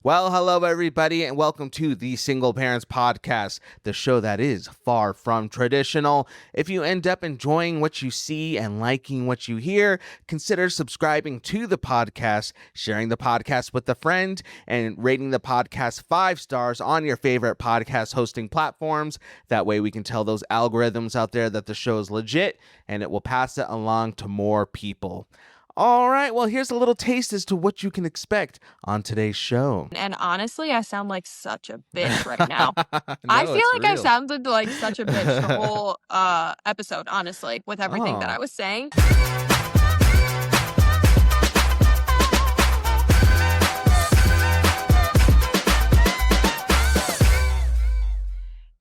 Well, hello, everybody, and welcome to the Single Parents Podcast, the show that is far from traditional. If you end up enjoying what you see and liking what you hear, consider subscribing to the podcast, sharing the podcast with a friend, and rating the podcast 5 stars on your favorite podcast hosting platforms. That way we can tell those algorithms out there that the show is legit, and it will pass it along to more people. All right, well, here's a little taste as to what you can expect on today's show. And honestly, I sound like such a bitch right now. I No, feel it's like I real. sounded like such a bitch the whole episode, honestly, with everything that Oh. I was saying.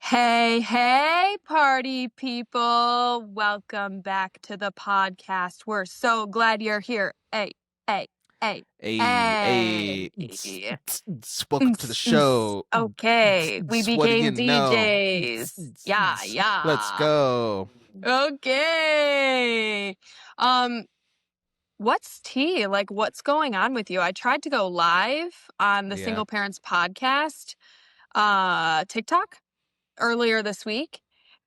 Hey, party people. Welcome back to the podcast. We're so glad you're here. Hey. Hey, welcome to the show. Okay, we What do you became know? DJs. Yeah. Let's go. Okay. What's tea? Like, what's going on with you? I tried to go live on the Yeah. Single Parents Podcast, TikTok earlier this week.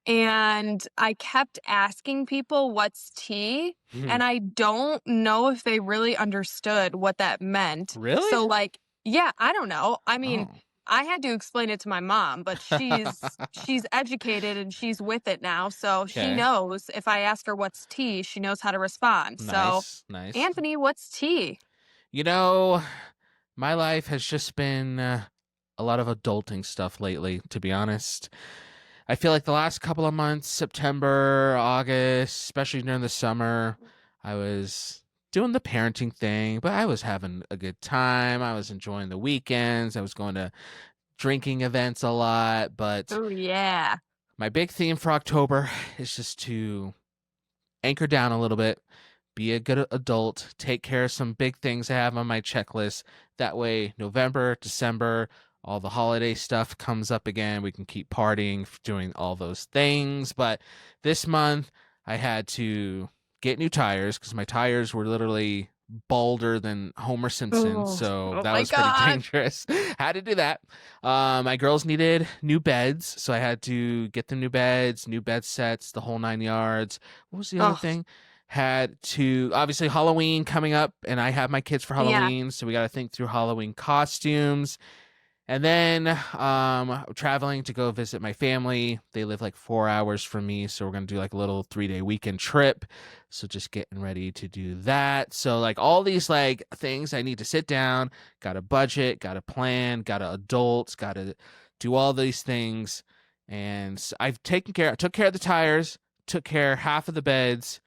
And I kept asking people what's tea, and I don't know if they really understood what that meant. Really? So, like, yeah, I don't know. I mean, Oh. I had to explain it to my mom, but she's educated and she's with it now, so she Okay. knows if I ask her what's tea, she knows how to respond. So, Nice. Anthony, what's tea? You know, my life has just been a lot of adulting stuff lately, to be honest. I feel like the last couple of months, September, August, especially during the summer, I was doing the parenting thing, but I was having a good time. I was enjoying the weekends. I was going to drinking events a lot, but Oh, yeah. my big theme for October is just to anchor down a little bit, be a good adult, take care of some big things I have on my checklist. That way, November, December, all the holiday stuff comes up again. We can keep partying, doing all those things. But this month, I had to get new tires because my tires were literally balder than Homer Simpson. Oh, So oh that my was pretty God. dangerous. Had to do that. My girls needed new beds. So I had to get them new beds, new bed sets, the whole 9 yards. What was the other Oh, thing? Had to, obviously, Halloween coming up, and I have my kids for yeah. Halloween. So we got to think through Halloween costumes. And then traveling to go visit my family. They live like 4 hours from me, so we're going to do like a little 3-day weekend trip. So just getting ready to do that. So like all these like things I need to sit down, got a budget, got a plan, got to adults, got to do all these things. And I took care of the tires, took care of half of the beds.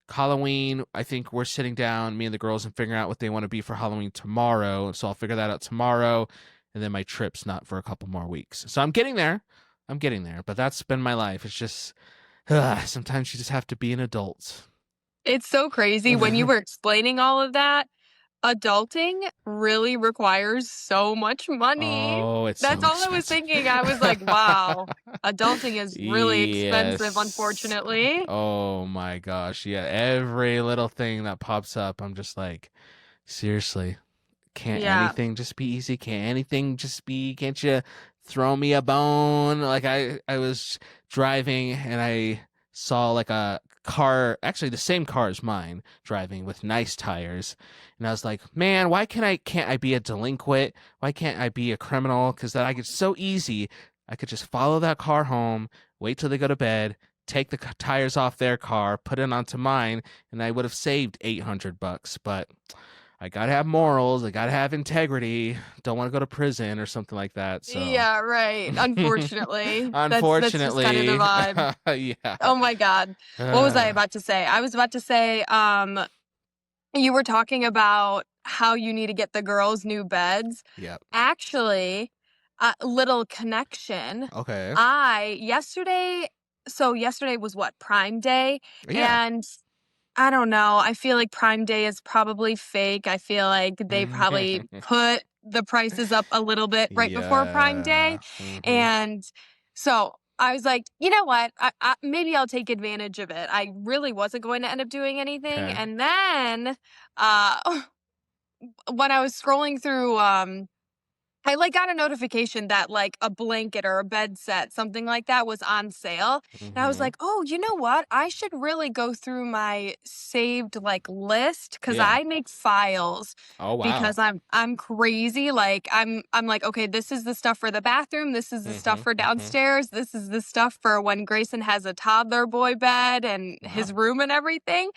Halloween, I think we're sitting down, me and the girls, and figuring out what they want to be for Halloween tomorrow. So I'll figure that out tomorrow. And then my trip's not for a couple more weeks. So I'm getting there. But that's been my life. It's just, sometimes you just have to be an adult. It's so crazy. When you were explaining all of that, adulting really requires so much money. Oh, it's That's so all I was expensive. thinking. I was like, wow, adulting is really expensive, Yes. unfortunately. Oh my gosh. Yeah. Every little thing that pops up, I'm just like, seriously, can't Yeah. anything just be easy? Can't you throw me a bone? Like I was driving and I saw like a car, actually the same car as mine, driving with nice tires. And I was like, man, why can't I be a delinquent? Why can't I be a criminal? Because that I could so easy. I could just follow that car home, wait till they go to bed, take the tires off their car, put it onto mine, and I would have saved $800. But I gotta have morals. I gotta have integrity. Don't want to go to prison or something like that. So Yeah, right. Unfortunately. unfortunately, That's just kind of the vibe. yeah. Oh my God. What was I about to say? I was about to say, you were talking about how you need to get the girls new beds. Yep. Actually, little connection. Okay. Yesterday was what, Prime Day? Yeah. And I don't know. I feel like Prime Day is probably fake. I feel like they probably put the prices up a little bit right before Prime Day. Mhm. And so I was like, you know what? Maybe I'll take advantage of it. I really wasn't going to end up doing anything. Okay. And then when I was scrolling through I, like, got a notification that, like, a blanket or a bed set, something like that, was on sale, and I was Mhm. like, "Oh, you know what? I should really go through my saved, like, list because Yeah. I make files Oh, wow. because I'm crazy, like, I'm like, "Okay, this is the stuff for the bathroom, this is the stuff Mhm, for mhm. downstairs, this is the stuff for when Grayson has a toddler boy bed and his Wow. room and everything."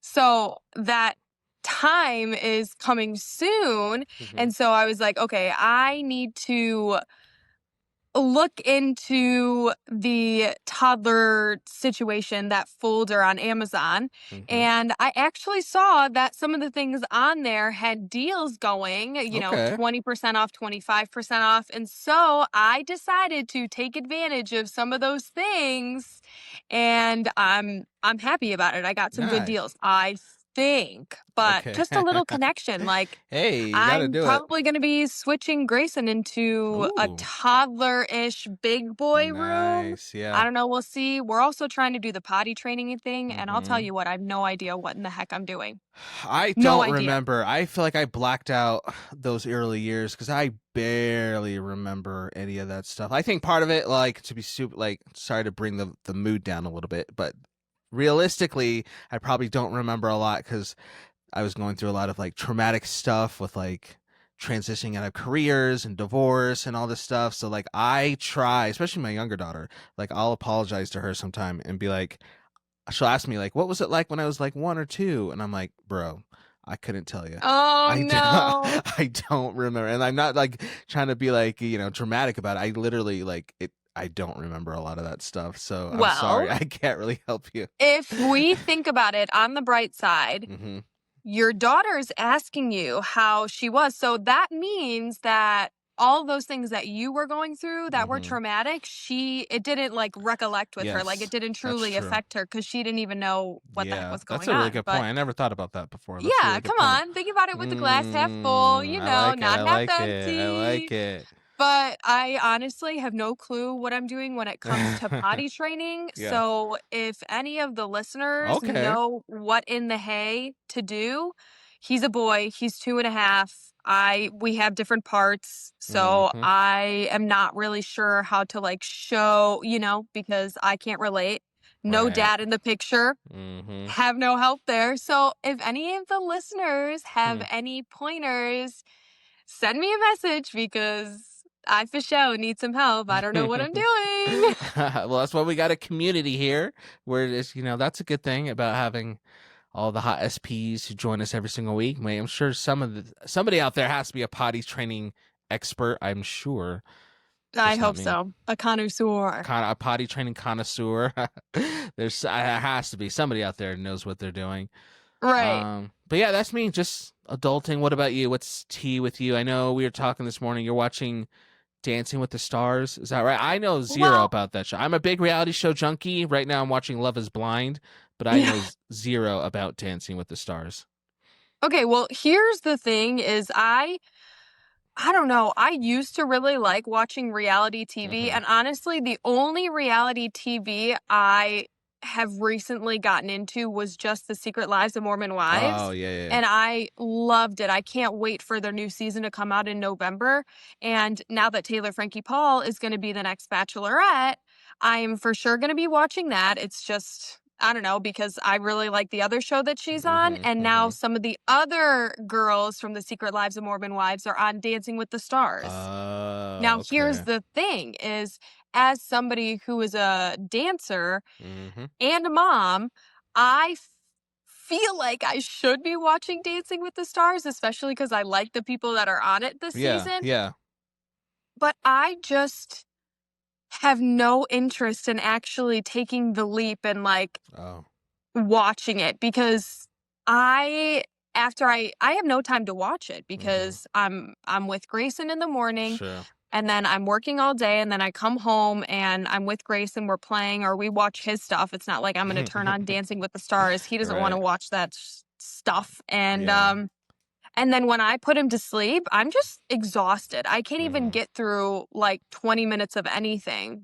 So that time is coming soon. Mhm. And so I was like, okay, I need to look into the toddler situation, that folder on Amazon. Mhm. And I actually saw that some of the things on there had deals going, Okay. 20% off, 25% off. And so I decided to take advantage of some of those things and I'm happy about it. I got some good Nice. deals, I think. But Okay. just a little connection, like Hey, you gotta I'm do it. probably gonna be switching Grayson into a Ooh, toddler-ish big boy room. nice. I Yeah. don't know, we'll see. We're also trying to do the potty training thing, and I'll tell Mhm. you what, I have no idea what in the heck I'm doing. I No don't idea. remember. I feel like I blacked out those early years because I barely remember any of that stuff. I think part of it, like, to be super, like, sorry to bring the mood down a little bit, but realistically, I probably don't remember a lot because I was going through a lot of like traumatic stuff with like transitioning out of careers and divorce and all this stuff. So like I try, especially my younger daughter, like I'll apologize to her sometime and be like, she'll ask me like, "What was it like when I was like 1 or 2?" And I'm like, "Bro, I couldn't tell you. Oh, I don't, no. I don't remember." And I'm not like trying to be like dramatic about it. I literally like it. I don't remember a lot of that stuff. So I'm sorry. Well, I can't really help you. if we think about it on the bright side, Hmm. your daughter's asking you how she was. So that means that all those things that you were going through that were Hmm. traumatic, it didn't like recollect with her. Like it Yes, didn't that's truly true. affect her because she didn't even know what the heck Yeah, was that's going a really on. good But point. I never thought about that before. That's a yeah, really good come point. on. Think about it with the glass half full, I like it. not I half like it. I empty. like it. But I honestly have no clue what I'm doing when it comes to potty training. Yeah. So if any of the listeners Okay. know what in the hay to do, he's a boy, he's 2.5. We have different parts. So Mhm. I am not really sure how to like show, because I can't relate. No Right. dad in the picture. Mhm. Have no help there. So if any of the listeners have Hmm. any pointers, send me a message because I for sure need some help. I don't know what I'm doing. Well, that's why we got a community here where it's, that's a good thing about having all the hot SPs who join us every single week. I'm sure somebody out there has to be a potty training expert, I'm sure. I Just not hope me. so. A connoisseur. A potty training connoisseur. There has to be somebody out there who knows what they're doing. Right. But yeah, that's me. Just adulting. What about you? What's tea with you? I know we were talking this morning. You're watching Dancing with the Stars. Is that right? I know zero Well, about that show. I'm a big reality show junkie. Right now, I'm watching Love Is Blind, but I know yeah. zero about Dancing with the Stars. Okay, well, here's the thing is I don't know. I used to really like watching reality TV, Hmm. and honestly, the only reality TV I have recently gotten into was just The Secret Lives of Mormon Oh Wives, yeah, yeah, yeah. and I loved it. I can't wait for their new season to come out in November. And now that Taylor Frankie Paul is going to be the next Bachelorette, I am for sure going to be watching that. It's just I don't know, because I really like the other show that she's on. Hmm. And now Hmm. some of the other girls from the Secret Lives of Mormon Wives are on Dancing with the Stars. Oh, Now, here's okay. the thing is as somebody who is a dancer Hmm. and a mom, I feel like I should be watching Dancing with the Stars, especially because I like the people that are on it this Yeah, season. yeah. But I just have no interest in actually taking the leap and like Oh, watching it because I after I have no time to watch it hmm. because I'm with Grayson in the morning Sure. and then I'm working all day and then I come home and I'm with Grayson, we're playing or we watch his stuff. It's not like I'm going to turn on Dancing with the Stars. He doesn't want to Right. watch that stuff Yeah. and then when I put him to sleep, I'm just exhausted. I can't even Hmm. get through like 20 minutes of anything,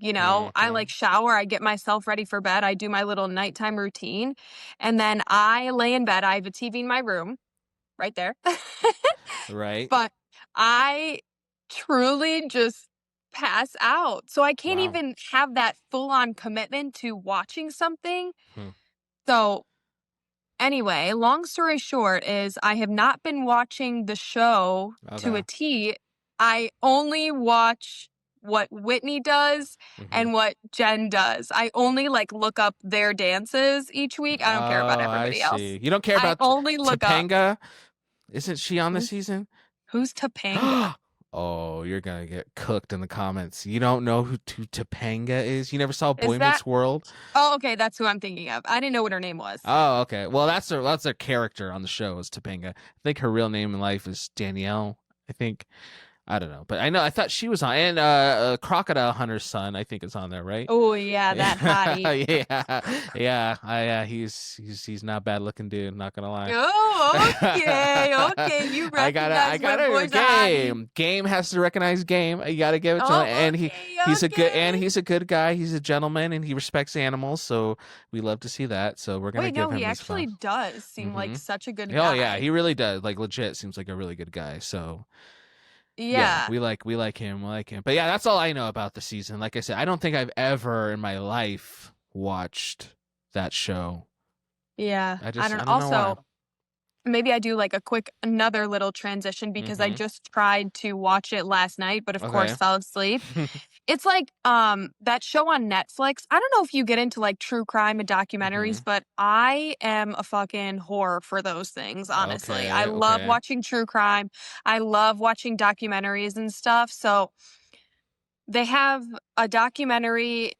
I like Hmm. shower, I get myself ready for bed, I do my little nighttime routine, and then I lay in bed. I have a TV in my room right there. Right. But I truly just pass out. So I can't Wow. even have that full-on commitment to watching something. Hmm. So anyway, long story short is I have not been watching the show to a Okay. T. I only watch what Whitney does Hmm. and what Jen does. I only like look up their dances each week. I don't care about Oh, I everybody else. see. You don't care I about only look up Topanga? Isn't she on the who's season? who's Topanga. Oh, you're gonna get cooked in the comments. You don't know who Topanga is? You never saw Is Boy that Meets World? Oh, okay, that's who I'm thinking of. I didn't know what her name was. Oh, okay. Well, that's her character on the show is Topanga. I think her real name in life is Danielle. I think. I don't know, but I thought she was on, and Crocodile Hunter's son, I think, is on there, right? Oh yeah, that Yeah, hottie. yeah, yeah. He's not bad looking dude. Not gonna lie. Oh, okay, okay. You I recognize my gotta boy's a hottie. Game has to recognize game. You gotta give it to him, Oh, and okay, okay. he's a good guy. He's a gentleman, and he respects animals. So we love to see that. So we're gonna Wait, give no, him he his actually flowers. does seem like Mm-hmm. such a good Oh yeah, guy. he really does. Like legit, seems like a really good guy. So yeah, Yeah, we like him. We like him. But yeah, that's all I know about the season. Like I said, I don't think I've ever in my life watched that show. yeah. I don't know why. Also, maybe I do like a quick another little transition because I Mm-hmm. just tried to watch it last night, but of course Okay. fell asleep. It's like that show on Netflix. I don't know if you get into like true crime and Mm-hmm. documentaries, but I am a fucking whore for those things, honestly. I Okay. love Okay. watching true crime. I love watching documentaries and stuff. So they have a documentary.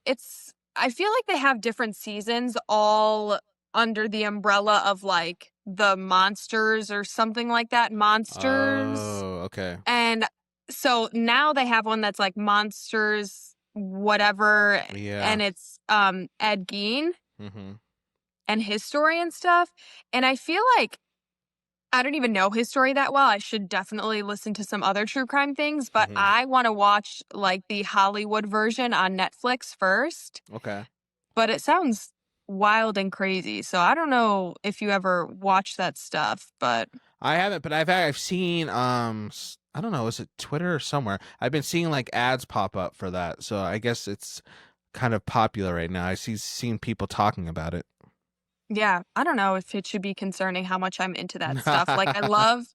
I feel like they have different seasons all under the umbrella of like the monsters or something like that. Monsters. Oh, okay. And so now they have one that's like monsters, whatever, Yeah. and it's Ed Gein Mm-hmm. and his story and stuff. And I feel like I don't even know his story that well. I should definitely listen to some other true crime things, but Mm-hmm. I want to watch like the Hollywood version on Netflix first. Okay. But it sounds wild and crazy. So I don't know if you ever watch that stuff, but I haven't, but I've seen I don't know, is it Twitter or somewhere? I've been seeing like ads pop up for that, so I guess it's kind of popular right now. I see seen people talking about it. yeah, I don't know if it should be concerning how much I'm into that stuff. Like I love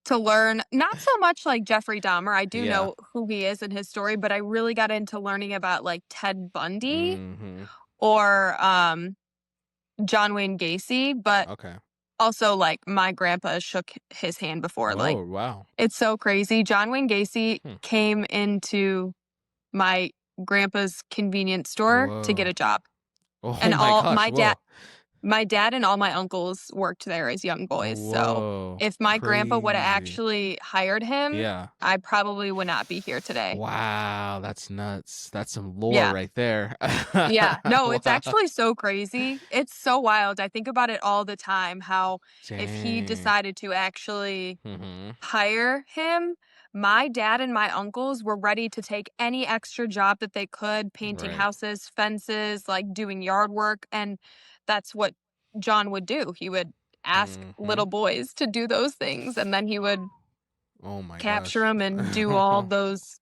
to learn, not so much like Jeffrey Dahmer. I do Yeah. know who he is and his story, but I really got into learning about like Ted Bundy Mm-hmm. or John Wayne Gacy, but Okay. also like my grandpa shook his hand before. Like Oh, wow. it's so crazy. John Wayne Gacy Hmm. came into my grandpa's convenience store to get Whoa. a job. Oh And my all gosh. Whoa. my dad and all my uncles worked there as young boys. So Whoa. if my grandpa would have Crazy. actually hired him, Yeah. I probably would not be here today. Wow, that's nuts. That's some lore Yeah. right there. Yeah. No, it's Wow. actually so crazy. It's so wild. I think about it all the time how if he Dang. decided to actually Mm-hmm. hire him, my dad and my uncles were ready to take any extra job that they could, painting Right. houses, fences, like doing yard work. And that's what John would do. He would ask Mm-hmm. little boys to do those things, and then he would Oh my capture gosh. them and do all those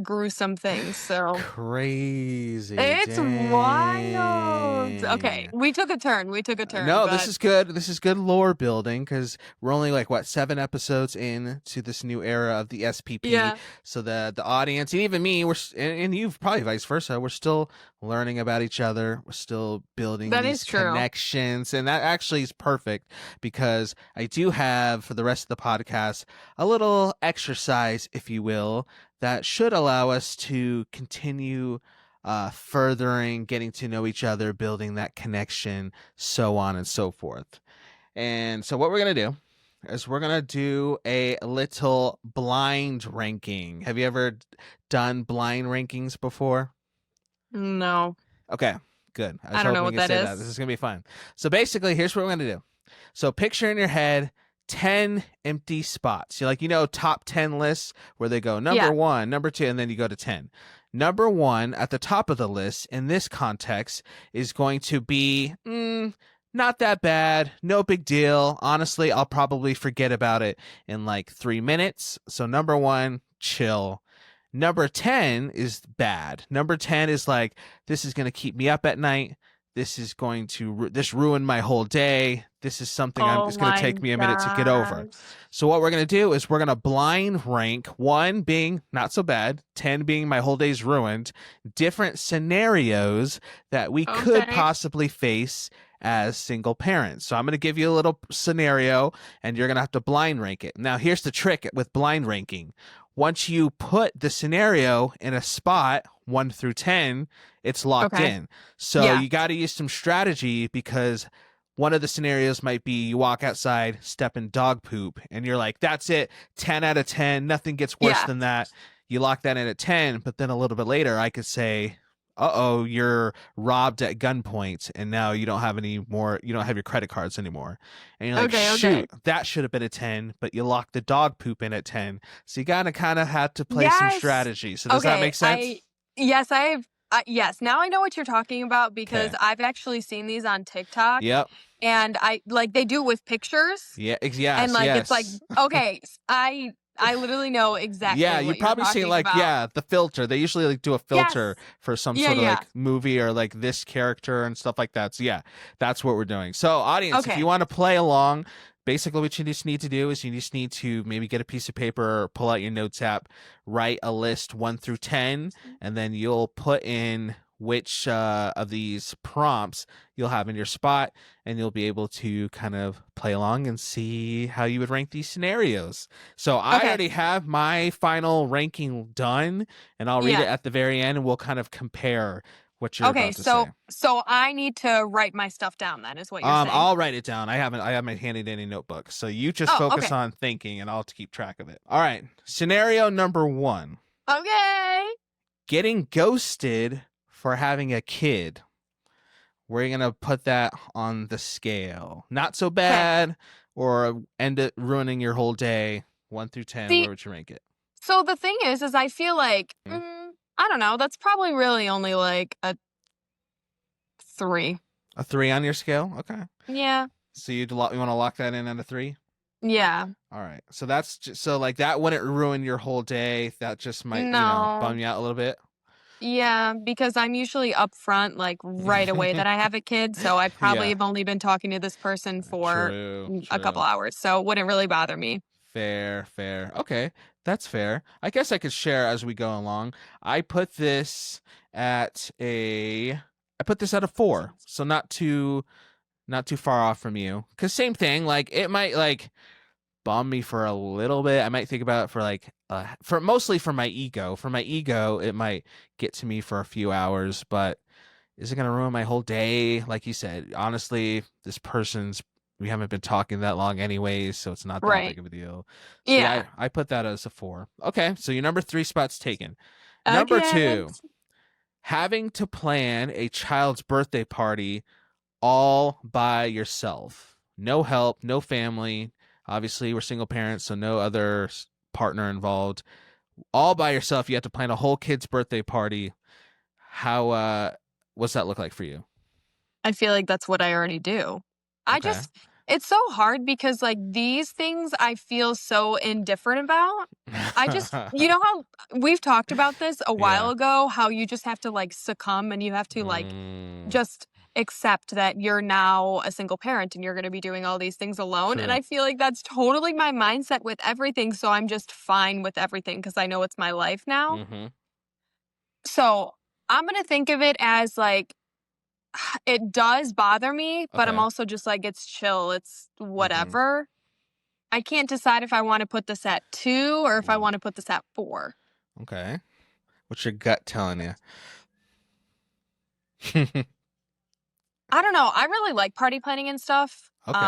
gruesome things. So Crazy. it's wild. Okay, Dang. we took a turn. We took a turn, No, this but is good. This is good lore building because we're only like what 7 episodes in to this new era of the SPP. yeah, So the audience and even me, and you probably vice versa. We're still learning about each other. We're still building that these is true. connections, and that actually is perfect because I do have for the rest of the podcast a little exercise, if you will, that should allow us to continue furthering getting to know each other, building that connection, so on and so forth. And so, what we're going to do is we're going to do a little blind ranking. Have you ever done blind rankings before? No, Okay, good. I was I don't know hoping what you could that say that. is. This is going to be fun. So, basically, here's what we're going to do. So, picture in your head 10 empty spots. You're like, top 10 lists where they go number Yeah. 1, number 2, and then you go to 10. Number 1 at the top of the list in this context is going to be not that bad, no big deal. Honestly, I'll probably forget about it in like 3 minutes. So number 1, chill. Number 10 is bad. Number 10 is like, this is going to keep me up at night. This is going to this ruin my whole day. This is something Oh it's going to my take me a minute to get over. gosh. So what we're going to do is we're going to blind rank, 1 being not so bad, 10 being my whole day's ruined, different scenarios that we could Okay. possibly face as single parents. So I'm going to give you a little scenario and you're going to have to blind rank it. Now, here's the trick with blind ranking. Once you put the scenario in a spot 1 through 10, it's locked Okay. in. So Yeah. you got to use some strategy because one of the scenarios might be you walk outside, step in dog poop, and you're like, that's it, 10 out of 10. Nothing gets worse Yeah. than that. You lock that in at 10, but then a little bit later, I could say, uh-oh, you're robbed at gunpoint, and now you don't have any more, you don't have your credit cards anymore. And you're like, Okay. Okay. shoot, that should have been a 10, but you locked the dog poop in at 10. So you gotta kind of have to play some Yes. strategy. So does that Okay. make sense? Yes, yes, now I know what you're talking about because Okay. I've actually seen these on TikTok Yep. and they do it with pictures Yeah. and Yes. like it's like Yes. okay, I literally know Yeah, exactly you've what you're probably seen talking like about. the filter. They usually like do a filter Yes. for some Yeah, sort of yeah. like movie or like this character and stuff like that. So yeah, that's what we're doing. So audience, if you Okay. want to play along, basically what you just need to do is you just need to maybe get a piece of paper or pull out your notes app, write a list 1 through 10, and then you'll put in which of these prompts you'll have in your spot, and you'll be able to kind of play along and see how you would rank these scenarios. So I Okay. already have my final ranking done, and I'll read it Yeah. at the very end, and we'll kind of compare what you're Okay, about to say. so I need to write my stuff down then is what you're saying. I'll write it down. I have my handy dandy notebook. So you just Oh, focus okay. on thinking, and I'll keep track of it. All right. Scenario number 1: Okay. getting ghosted for having a kid. We're gonna put that on the scale. Not so Okay. bad, or end it ruining your whole day. 1 through 10. See, Where would you rank it? so the thing is I feel like Hmm? I don't know, that's probably really only like a 3. A 3 on your scale. Okay. Yeah. So you want to lock that in at a 3? Yeah. All right. So that's just, so like that wouldn't ruin your whole day. That just might bum No. you out a little bit. Yeah, because I'm usually upfront like right away that I have a kid, so I probably Yeah. have only been talking to this person for True. a couple True. hours, so it wouldn't really bother me. Fair. Fair. Okay. That's fair. I guess I could share as we go along. I put this at a 4. So not too far off from you. Cuz same thing, like it might like bum me for a little bit. I might think about it for like for mostly for my ego. For my ego, it might get to me for a few hours, but is it going to ruin my whole day? Like you said, honestly, we haven't been talking that long anyways, so it's not that Right. big of a deal. So Yeah. yeah, I put that as a 4. Okay, so your number 3 spot's taken. Number Okay. 2, having to plan a child's birthday party all by yourself. No help, no family. Obviously, we're single parents, so no other partner involved. All by yourself. You have to plan a whole kid's birthday party. How what's that look like for you? I feel like that's what I already do. Okay. It's so hard because like these things I feel so indifferent about. You know how we've talked about this a while Yeah. ago, how you just have to like succumb and you have to like Mm, just accept that you're now a single parent and you're going to be doing all these things alone. And true. I feel like that's totally my mindset with everything. So I'm just fine with everything because I know it's my life now. Mm-hmm. So I'm going to think of it as like, it does bother me, but I'm Okay. also just like, it's chill. It's Mm-hmm. whatever. I can't decide if I want to put this at 2 or if I Mm. want to put this at 4. Okay. What's your gut telling you? I don't know. I really like party planning and stuff. Okay.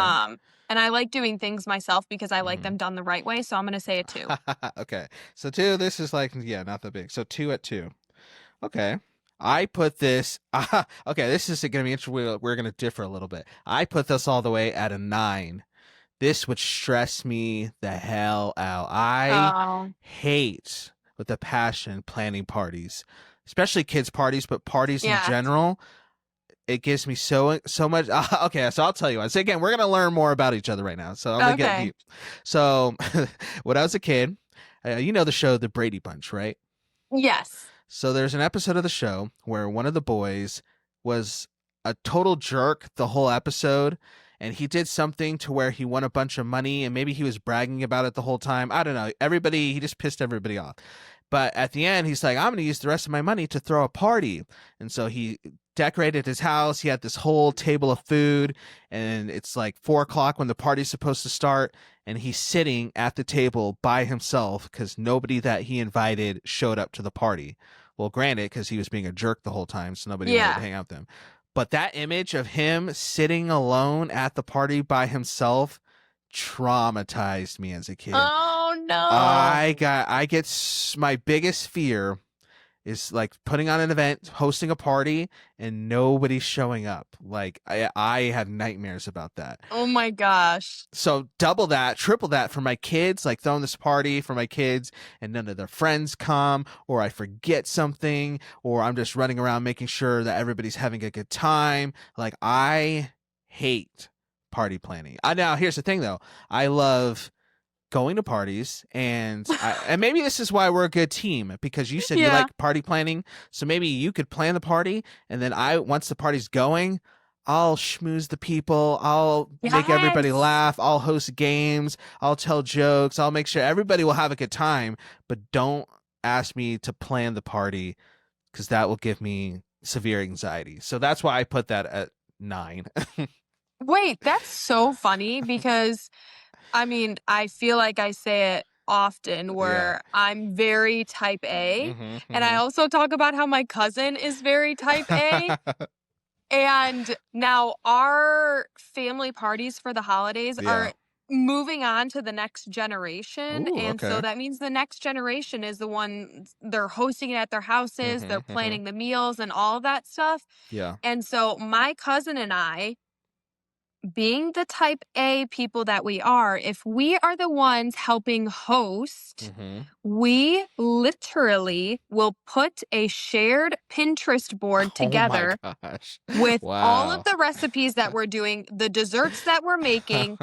And I like doing things myself because I like Mhm. them done the right way. So I'm going to say a 2. Okay. So 2, this is like, yeah, not that big. So 2 at 2. Okay. I put this, okay, this is going to be interesting. We're going to differ a little bit. I put this all the way at a 9. This would stress me the hell out. I Oh, hate with a passion planning parties, especially kids' parties, but parties in yeah. general. It gives me so much. Okay, so I'll tell you what. So again, we're gonna learn more about each other right now. So I'm gonna get Okay. deep. So when I was a kid, you know the show The Brady Bunch, right? Yes. So there's an episode of the show where one of the boys was a total jerk the whole episode, and he did something to where he won a bunch of money, and maybe he was bragging about it the whole time. I don't know. He just pissed everybody off. But at the end, he's like, I'm going to use the rest of my money to throw a party. And so he decorated his house. He had this whole table of food, and it's like 4 o'clock when the party's supposed to start. And he's sitting at the table by himself because nobody that he invited showed up to the party. Well, granted, because he was being a jerk the whole time, so nobody wanted to Yeah. hang out with him. But that image of him sitting alone at the party by himself traumatized me as a kid. Oh no. My biggest fear is like putting on an event, hosting a party, and nobody showing up. Like I have nightmares about that. Oh my gosh. So double that, triple that for my kids, like throwing this party for my kids and none of their friends come, or I forget something, or I'm just running around making sure that everybody's having a good time. Like I hate party planning. Now here's the thing though. I love going to parties and maybe this is why we're a good team because you said you Yeah. like party planning. So maybe you could plan the party and then once the party's going, I'll schmooze the people. I'll make everybody Yes. laugh. I'll host games. I'll tell jokes. I'll make sure everybody will have a good time, but don't ask me to plan the party because that will give me severe anxiety. So that's why I put that at 9. Wait, that's so funny because I mean, I feel like I say it often Yeah. where I'm very type A. And I Mhm. also talk about how my cousin is very type A. And now our family parties for the holidays Yeah. are moving on to the next generation. Ooh, And so okay. that means the next generation is the one they're hosting it at their houses, they're Mhm. planning the meals and all of that stuff. Yeah. And so my cousin and I, being the type A people that we are, if we are the ones helping host, Mhm. we literally will put a shared Pinterest board Oh my together gosh. with all of Wow. the recipes that we're doing, the desserts that we're making,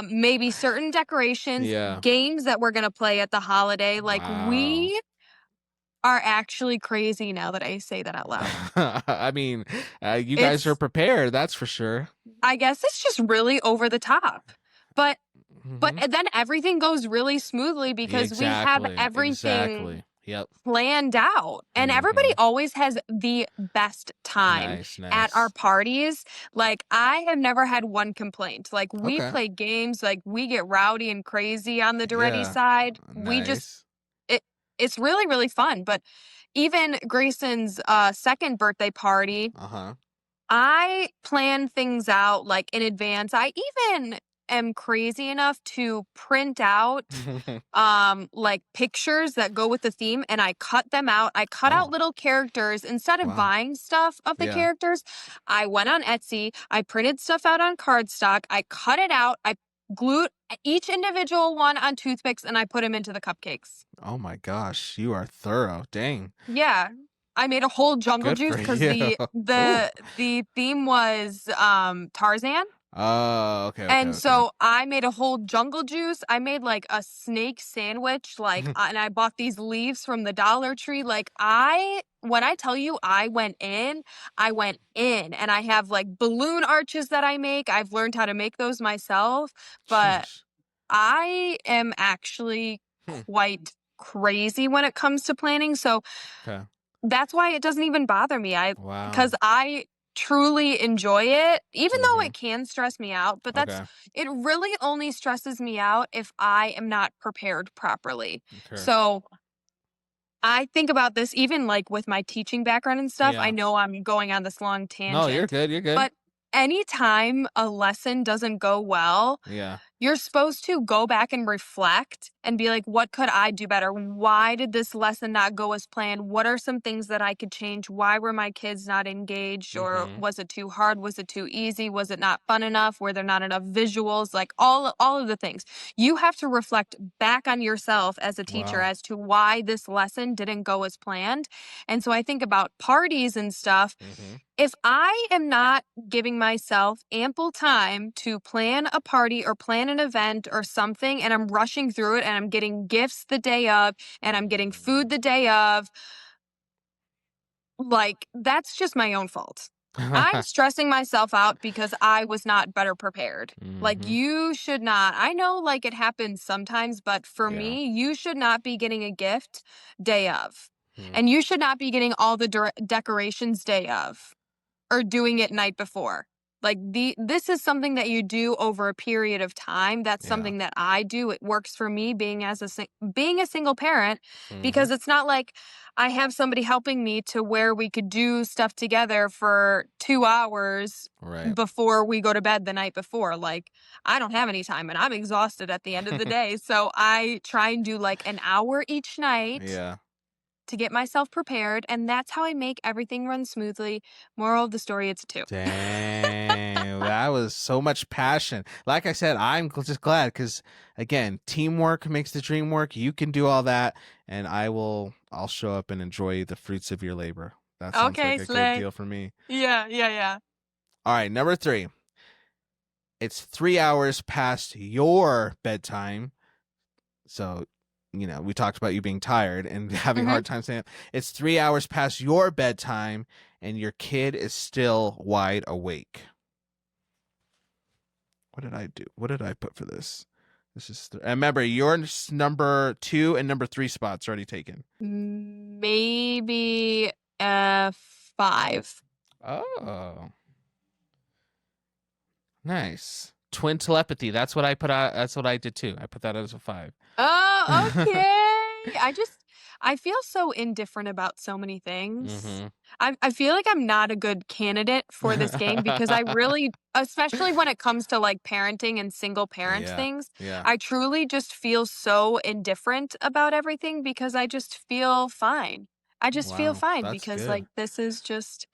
maybe certain decorations, Yeah. games that we're going to play at the holiday. Like, Wow. we are actually crazy now that I say that out loud. I mean, you guys are It's, prepared, that's for sure. I guess it's just really over the top. But Mhm. then everything goes really smoothly because we have Exactly. everything Exactly. Yep. planned out. And everybody Mhm. always has the best time Nice, at our nice. parties. Like, I have never had one complaint. Like, we Okay. play games, like, we get rowdy and crazy on the Duretti Yeah. side. We just, Nice. it, it's really, really fun. But even Grayson's second birthday party, Uh-huh. I plan things out like in advance. I even am crazy enough to print out like pictures that go with the theme and I cut them out. I cut out Oh, little characters instead of wow. buying stuff of the Yeah. characters. I went on Etsy, I printed stuff out on cardstock, I cut it out, I glued each individual one on toothpicks and I put them into the cupcakes. Oh my gosh, you are thorough. Dang. Yeah. I made a whole jungle Good juice for because you. the Ooh. the the theme was Tarzan. Oh, okay, okay, And okay. so I made a whole jungle juice. I made like a snake sandwich, like, and I bought these leaves from the Dollar Tree. Like, when I tell you I went in and I have like balloon arches that I make. I've learned how to make those myself, but Sheesh. I am actually Hmm. quite crazy when it comes to planning. So Okay. that's why it doesn't even bother me. Wow. Because I truly enjoy it, even though Mhm. it can stress me out, but Okay. it really only stresses me out if I am not prepared properly. Okay. So I think about this even like with my teaching background and stuff. I Yeah. know I'm going on this long No, you're tangent, good. You're good. but anytime a lesson doesn't go well, Yeah. you're supposed to go back and reflect and be like, what could I do better? Why did this lesson not go as planned? What are some things that I could change? Why were my kids not engaged? Or Mhm. was it too hard? Was it too easy? Was it not fun enough? Were there not enough visuals? Like all of the things. You have to reflect back on yourself as a teacher Wow. as to why this lesson didn't go as planned. And so I think about parties and stuff. Mhm. If I am not giving myself ample time to plan a party or plan an event or something, and I'm rushing through it and and I'm getting gifts the day of and I'm getting food the day of, like, that's just my own fault. I'm stressing myself out because I was not better prepared. Like, Mm-hmm. you should not. I know, like, it happens sometimes, but for Yeah. me, you should not be getting a gift day of. Mm. And you should not be getting all the decorations day of or doing it night before. Like, this is something that you do over a period of time. That's Yeah. something that I do. It works for me being a single parent, Mm-hmm. because it's not like I have somebody helping me to where we could do stuff together for 2 hours Right. before we go to bed the night before. Like, I don't have any time and I'm exhausted at the end of the day. So I try and do like an hour each night Yeah. to get myself prepared, and that's how I make everything run smoothly. Moral of the story, it's a 2. Dang, that was so much passion. Like I said, I'm just glad because, again, teamwork makes the dream work. You can do all that, and I'll show up and enjoy the fruits of your labor. That sounds like Okay, a good slay. deal for me. Yeah, yeah, yeah. All right, number 3. It's 3 hours past your bedtime. So, we talked about you being tired and having a Mhm. hard time saying it. It's 3 hours past your bedtime and your kid is still wide awake. What did I do? What did I put for this? This is and remember, your number 2 and number 3 spots already taken. Maybe 5. Oh, nice. Twin telepathy. That's what I put out. That's what I did too. I put that as a 5. Oh, okay. I feel so indifferent about so many things. Mm-hmm. I feel like I'm not a good candidate for this game because I really, especially when it comes to like parenting and single parent Yeah. things, Yeah. I truly just feel so indifferent about everything because I just feel fine. I just feel Wow. fine That's because good. like this is just,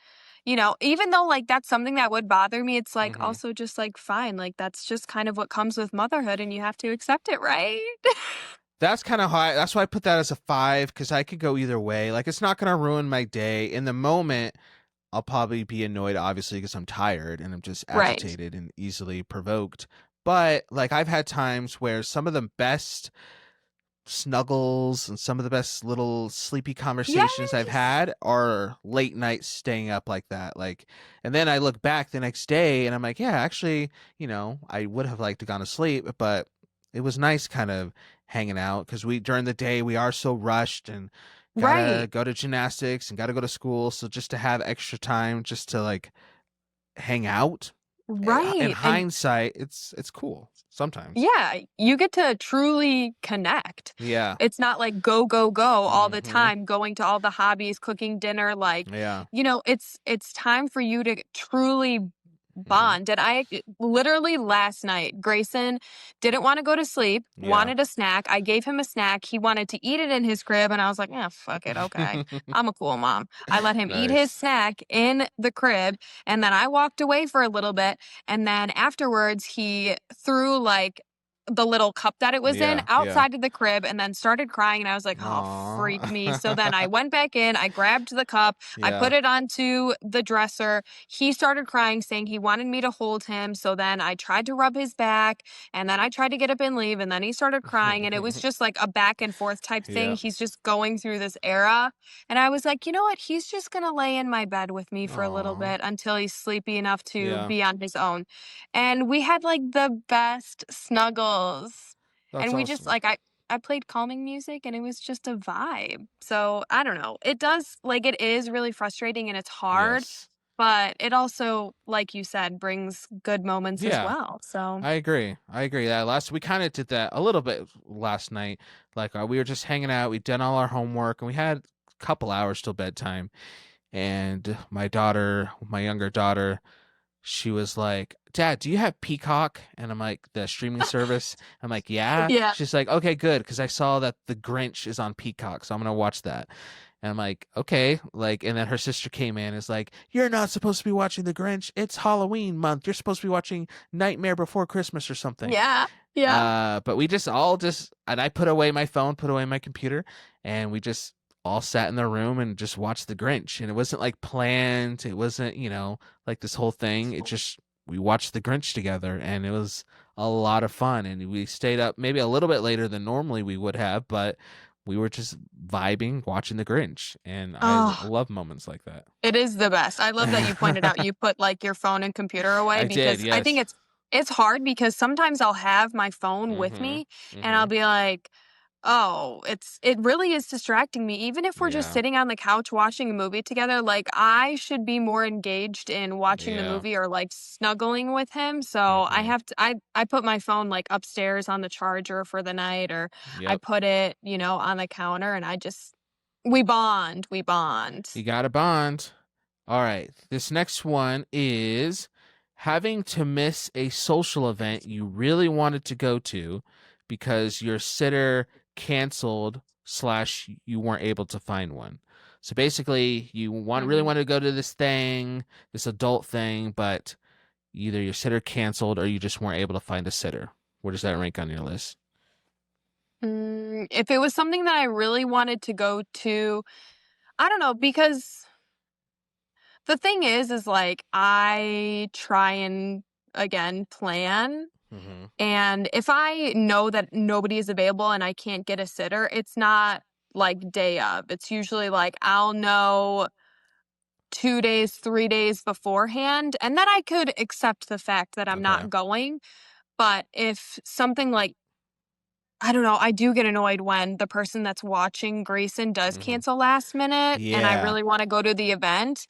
even though like that's something that would bother me, it's like Mm-hmm. also just like fine. Like that's just kind of what comes with motherhood and you have to accept it, right? That's kind of high. That's why I put that as a 5 because I could go either way. Like, it's not going to ruin my day. In the moment, I'll probably be annoyed, obviously, because I'm tired and I'm just Right. agitated and easily provoked. But, like, I've had times where some of the best snuggles and some of the best little sleepy conversations I've Yes. had are late nights staying up like that. Like, and then I look back the next day and I'm like, yeah, actually, I would have liked to gone to sleep, but it was nice kind of hanging out because during the day we are so rushed and gotta Right. go to gymnastics and gotta go to school. So just to have extra time just to like hang out, in Right. And hindsight, it's cool sometimes. yeah, you get to truly connect. Yeah. It's not like go, go, go all the Mm-hmm. time, going to all the hobbies, cooking dinner. Like, Yeah. it's time for you to truly Mm-hmm. bond. And I literally last night, Grayson didn't want to go to sleep, Yeah. wanted a snack. I gave him a snack. He wanted to eat it in his crib. And I was like, yeah, fuck it. Okay. I'm a cool mom. I let him eat his Nice. snack in the crib. And then I walked away for a little bit. And then afterwards, he threw like the little cup that it was in Yeah, yeah. outside of the crib and then started crying. And I was like, oh, freak me. So then I Aw. went back in, I grabbed the cup, I Yeah. put it onto the dresser. He started crying, saying he wanted me to hold him. So then I tried to rub his back and then I tried to get up and leave. And then he started crying. And it was just like a back and forth type thing. Yeah. He's just going through this era. And I was like, you know what? He's just going to lay in my bed with me for a little Aw. bit until he's sleepy enough to Yeah. be on his own. And we had like the best snuggles. That's And we just awesome. like I played calming music and it was just a vibe. So I don't know. It is really frustrating and it's hard, Yes. but it also, like you said, brings good moments as Yeah. well. So I agree. I agree. That we kind of did that a little bit last night. Like we were just hanging out. We'd done all our homework and we had a couple hours till bedtime. And my younger daughter, she was like, Dad, do you have Peacock? And I'm like, the streaming service? I'm like, yeah. yeah. She's like, okay, good. Because I saw that The Grinch is on Peacock. So I'm going to watch that. And I'm like, okay. Like, and then her sister came in and is like, you're not supposed to be watching The Grinch. It's Halloween month. You're supposed to be watching Nightmare Before Christmas or something. Yeah. Yeah. But we and I put away my phone, put away my computer, and we just all sat in the room and just watched The Grinch. And it wasn't like planned. It wasn't, like this whole thing. We watched The Grinch together and it was a lot of fun. And we stayed up maybe a little bit later than normally we would have, but we were just vibing, watching The Grinch. And I Oh, love moments like that. it is the best. I love that you pointed out you put, like, your phone and computer away I did, because I think yes. it's hard because sometimes I'll have my phone with Mm-hmm. me and Mm-hmm. I'll be like, "Oh, it really is distracting me." Even if we're just Yeah. sitting on the couch watching a movie together, like, I should be more engaged in watching the Yeah. movie or, like, snuggling with him, so I Mm-hmm. have to I put my phone, like, upstairs on the charger for the night, or I Yep. put it, on the counter, and I just we bond, we bond. You got a bond. All right. This next one is having to miss a social event you really wanted to go to because your sitter canceled slash you weren't able to find one. So basically, you really Mhm. wanted to go to this thing, this adult thing, but either your sitter canceled or you just weren't able to find a sitter. Where does that rank on your list? If it was something that I really wanted to go to, I don't know, because the thing is like I try and again plan. Mm-hmm. And if I know that nobody is available and I can't get a sitter, it's not like day of. It's usually like I'll know 2 days, 3 days beforehand, and then I could accept the fact that I'm Okay. not going. But if something like I don't know, I do get annoyed when the person that's watching Grayson does Mm-hmm. cancel last minute and I Yeah. really wanna go to the event,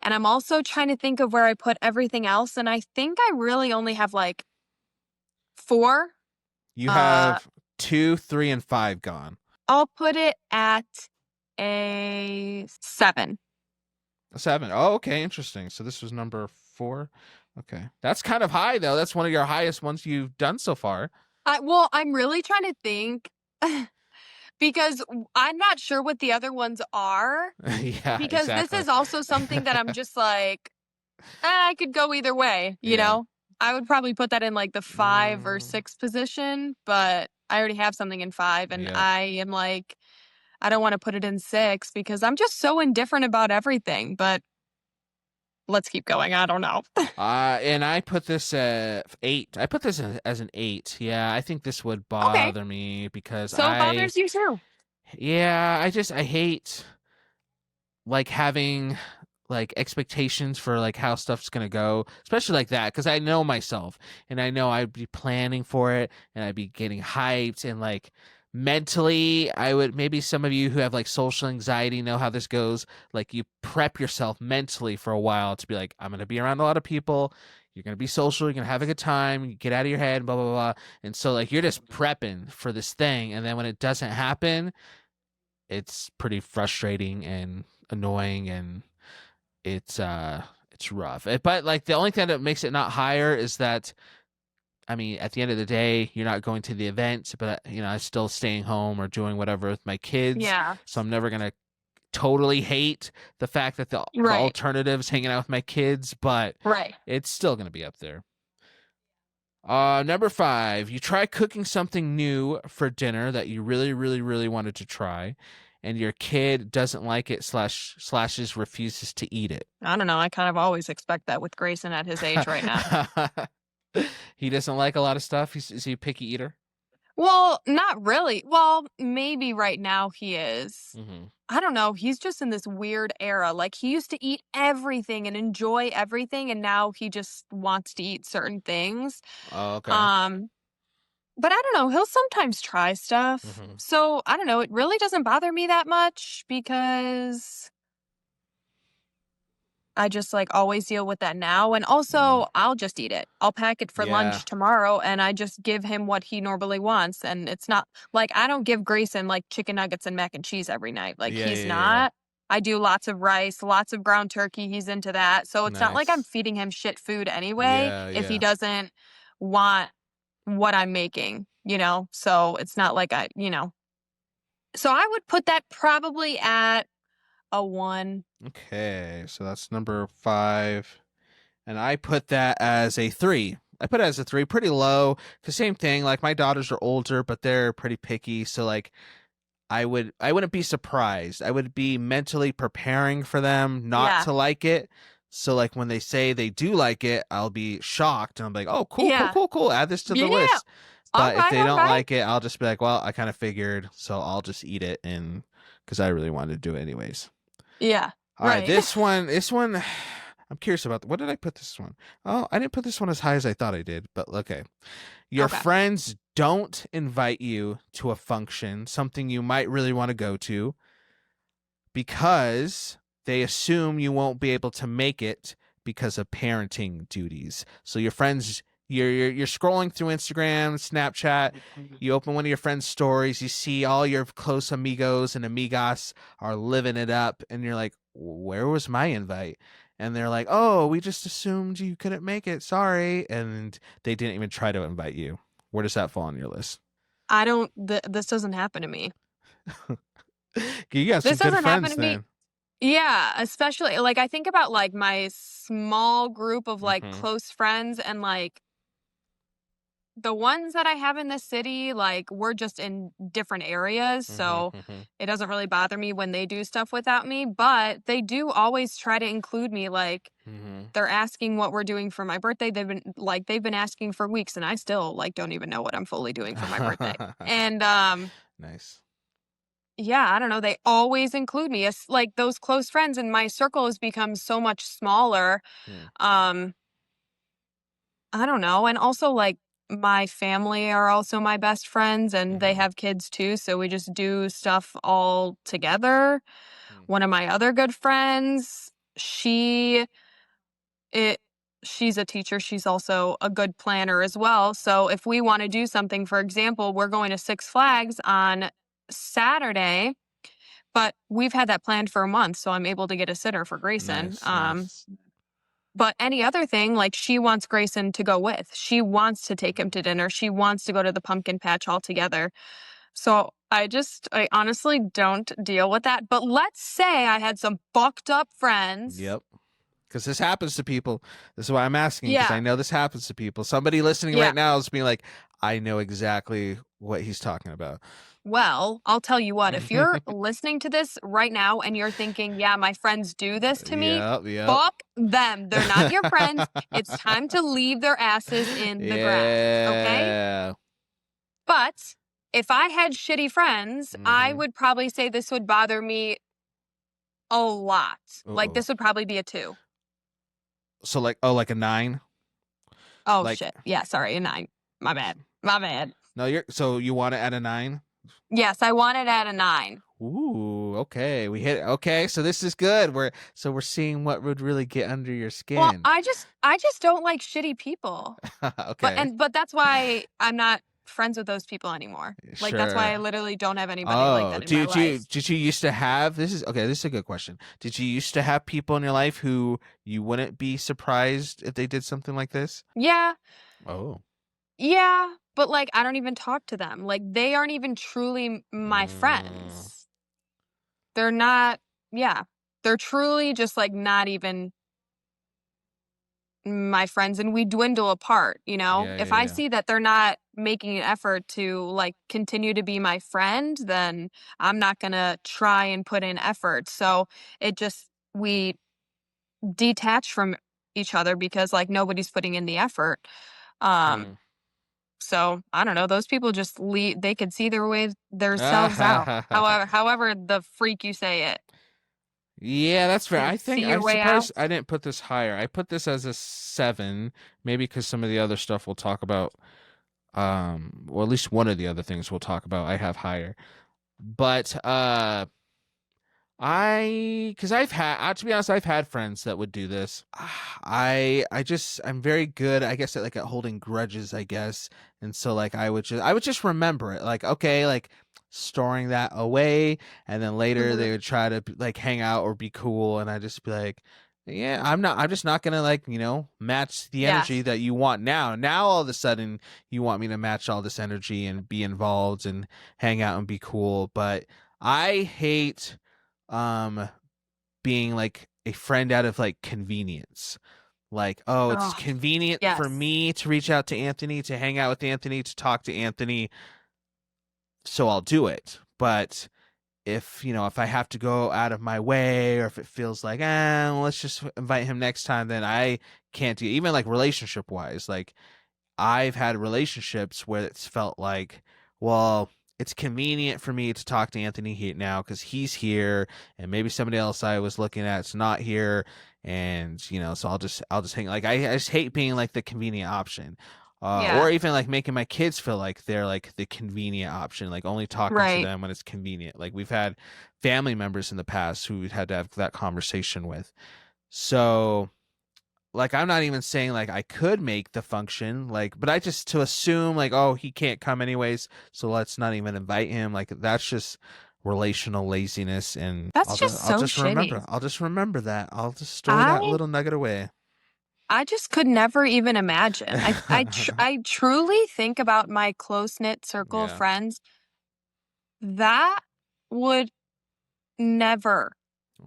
and I'm also trying to think of where I put everything else, and I think I really only have, like, 4. You Uh, have 2, 3, and 5 gone. I'll put it at a 7. A 7. Oh, okay, interesting. So this was number 4. Okay. That's kind of high though. That's one of your highest ones you've done so far. I'm really trying to think because I'm not sure what the other ones are, Yeah, because this exactly. is also something that I'm just like I could go either way, you Yeah. know? I would probably put that in, like, the 5 or Mm, 6 position, but I already have something in 5, and yep. I am like, I don't wanna put it in 6 because I'm just so indifferent about everything, but let's keep going, I don't know. And I put this at 8. I put this as an 8. Yeah, I think this would Okay, bother me because so it bothers you too. yeah, I hate like having like expectations for like how stuff's gonna go, especially like that, because I know myself and I know I'd be planning for it and I'd be getting hyped and like mentally I would, maybe some of you who have like social anxiety know how this goes. Like you prep yourself mentally for a while to be like, I'm gonna be around a lot of people. You're gonna be social. You're gonna have a good time. You get out of your head, blah blah blah. And so like you're just prepping for this thing, and then when it doesn't happen, it's pretty frustrating and annoying, and it's rough. But like the only thing that makes it not higher is that I mean at the end of the day you're not going to the event, but I'm still staying home or doing whatever with my kids, Yeah, so I'm never gonna totally hate the fact that the right, alternatives hanging out with my kids, but right. it's still gonna be up there. Number 5, you try cooking something new for dinner that you really, really, really wanted to try, and your kid doesn't like it slashes refuses to eat it. I don't know, I kind of always expect that with Grayson at his age right now. He doesn't like a lot of stuff. Is he a picky eater? Well, not really. Well, maybe right now he is. Mm-hmm. I don't know. He's just in this weird era. Like he used to eat everything and enjoy everything, and now he just wants to eat certain things. Oh, okay. Um, but I don't know. He'll sometimes try stuff. Mm-hmm. So I don't know. It really doesn't bother me that much because I just, like, always deal with that now, and Mm. also, I'll just eat it. I'll pack it for Yeah. lunch tomorrow, and I just give him what he normally wants, and it's not like, I don't give Grayson, like, chicken nuggets and mac and cheese every night, like, Yeah. he's Yeah. Yeah. not. I do lots of rice, lots of ground turkey, he's into that, so it's not like I'm Nice. feeding him shit food anyway Yeah. if he Yeah. doesn't want what I'm making, So, it's not like so I would put that probably at a 1. Okay. So that's number 5. And I put that as a 3. I put it as a 3, pretty low. The same thing. Like my daughters are older, but they're pretty picky. So like I wouldn't be surprised. I would be mentally preparing for them not Yeah. to like it. So like when they say they do like it, I'll be shocked and I'm like, oh, cool, cool, Yeah. cool, cool. Add this to the Yeah. list. All But if right. they All don't right. like it, I'll just be like, well, I kind of figured, so I'll just eat it, and because I really wanted to do it anyways. Yeah. All right, Right. this one, I'm curious about. What did I put this one? Oh, I didn't put this one as high as I thought I did, but okay. Your Okay. friends don't invite you to a function, something you might really want to go to, because they assume you won't be able to make it because of parenting duties. So your friends, you're scrolling through Instagram, Snapchat, you open one of your friends' stories, you see all your close amigos and amigas are living it up, and you're like, where was my invite? And they're like, oh, we just assumed you couldn't make it. Sorry. And they didn't even try to invite you. Where does that fall on your list? I don't, this doesn't happen to me. You got some This good doesn't happen friends to me. then. Yeah, especially like I think about like my small group of like Mm-hmm. close friends and like the ones that I have in this city, like we're just in different areas. Mm-hmm. So Mm-hmm. it doesn't really bother me when they do stuff without me, but they do always try to include me. Like Mm-hmm. they're asking what we're doing for my birthday. They've been asking for weeks and I still like don't even know what I'm fully doing for my birthday. And Nice. yeah, I don't know. They always include me. It's like those close friends and my circle has become so much smaller. Hmm. Um, I don't know. And also like my family are also my best friends and they Mm-hmm. have kids too, so we just do stuff all together. Hmm. One of my other good friends, it she's a teacher. She's also a good planner as well. So if we want to do something, for example, we're going to Six Flags on Saturday. But we've had that planned for a month, so I'm able to get a sitter for Grayson. Nice, nice. But any other thing, like she wants Grayson to go with. She wants to take him to dinner. She wants to go to the pumpkin patch all together. So I honestly don't deal with that. But let's say I had some fucked up friends. Yep. Because this happens to people. This is why I'm asking, because I Yeah. know this happens to people. Somebody listening Yeah. right now is being like, I know exactly what he's talking about. Well, I'll tell you what, if you're listening to this right now and you're thinking, yeah, my friends do this to me, Yep, yep. fuck them. They're not your friends. It's time to leave their asses in the grass. Okay? Yeah. But if I had shitty friends, I Mm-hmm. would probably say this would bother me a lot. Like Uh-oh. this would probably be a 2. So like, oh, like a 9? Oh Like, shit. Yeah, sorry, a 9. My bad. My bad. no, so you want it at a 9? Yes, I want it at a 9. Ooh, okay. We hit okay, so this is good. We're seeing what would really get under your Well, skin. I just don't like shitty people. But Okay. that's why I'm not friends with those people anymore. Like that's why I Sure. literally don't have anybody like Oh, that in my life. did you used to have this is okay, this is a good question. Did you used to have people in your life who you wouldn't be surprised if they did something like this? Yeah. Oh. Yeah, but like I don't even talk to them. Like they aren't even truly my Mm, friends. They're not, yeah. They're truly just like not even my friends and we dwindle apart, you know? yeah, If yeah, I yeah. see that they're not making an effort to like continue to be my friend, then I'm not going to try and put in effort. So it just we detach from each other because like nobody's putting in the effort. Um Hmm. so I don't know, those people just leave, they could see their way themselves out. However the freak you say it. Yeah, that's fair. Can I see think your I'm way out. surprised I didn't put this higher. I put this as a 7, maybe because some of the other stuff we'll talk about, well, at least one of the other things we'll talk about, I have higher. But because I've had, to be honest, I've had friends that would do this. I'm very good, I guess, at holding grudges, I guess, and so like I would just remember it, like okay, like storing that away, and then later Mhm. they would try to like hang out or be cool, and I just be like, yeah, I'm just not gonna like match the energy Yes. that you want now. Now all of a sudden you want me to match all this energy and be involved and hang out and be cool, but I hate um being like a friend out of like convenience. Like, oh, it's Oh, convenient for yes. me to reach out to Anthony, to hang out with Anthony, to talk to Anthony, so I'll do it. But if, if I have to go out of my way, or if it feels like, well, let's just invite him next time, then I can't do it. Even like relationship wise, like I've had relationships where it's felt like, well, it's convenient for me to talk to Anthony now because he's here, and maybe somebody else I was looking at is not here, and so I'll just hang. Like I just hate being like the convenient option, Yeah. or even like making my kids feel like they're like the convenient option, like only talking to Right. them when it's convenient. Like we've had family members in the past who we had to have that conversation with. So like I'm not even saying like I could make the function, like, but I just to assume like, oh, he can't come anyways, so let's not even invite him. Like that's just relational laziness, and That's just I'll so just shitty. remember. I'll just remember that. I'll just store that I little nugget away. I just could never even imagine. I truly think about my close-knit circle of Yeah. friends. That would never.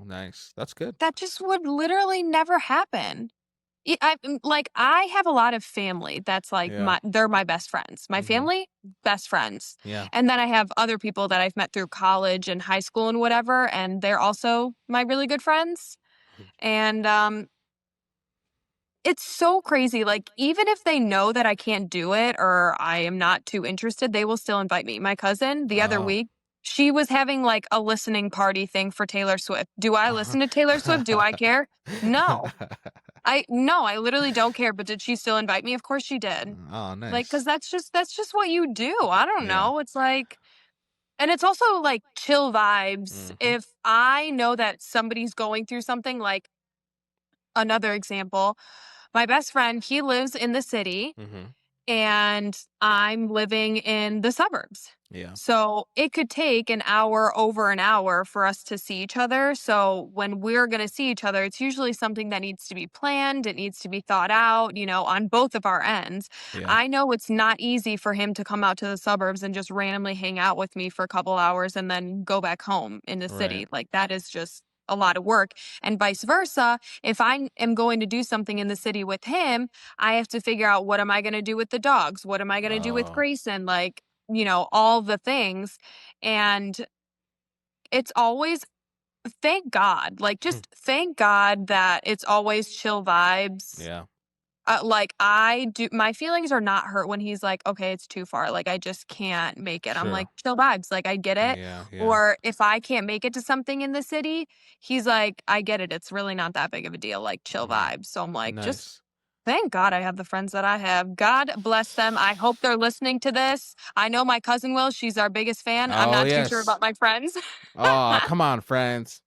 Nice. That's good. That just would literally never happen. Like, I have a lot of family that's like Yeah. they're my best friends. My Hmm. family, best friends. Yeah. And then I have other people that I've met through college and high school and whatever, and they're also my really good friends. And it's so crazy. Like, even if they know that I can't do it or I am not too interested, they will still invite me. My cousin, the other Oh. week, she was having like a listening party thing for Taylor Swift. Do I listen to Taylor Swift? Do I care? No. I literally don't care, but did she still invite me? Of course she did. Oh, Like, cuz nice. that's just what you do. I don't Yeah. know. It's like, and it's also like chill vibes. Hmm. If I know that somebody's going through something, like another example, my best friend, he lives in the city Hmm. and I'm living in the suburbs. Yeah. So it could take an hour, over an hour for us to see each other. So when we're going to see each other, it's usually something that needs to be planned. It needs to be thought out, on both of our ends. Yeah. I know it's not easy for him to come out to the suburbs and just randomly hang out with me for a couple hours and then go back home in the Right. city. Like that is just a lot of work. And vice versa. If I am going to do something in the city with him, I have to figure out, what am I going to do with the dogs? What am I going to do with Oh. Grayson? Like, all the things. And it's always, thank God, like, just thank God that it's always chill vibes. Yeah. Like, my feelings are not hurt when he's like, okay, it's too far. Like, I just can't make it. I'm like, Sure. chill vibes. Like, I get it. Yeah. Yeah. Or if I can't make it to something in the city, he's like, I get it. It's really not that big of a deal. Like, chill Hmm. vibes. So I'm like, just Nice. thank God I have the friends that I have. God bless them. I hope they're listening to this. I know my cousin will. She's our biggest fan. I'm Oh not too sure yes. about my friends. Oh, come on, friends.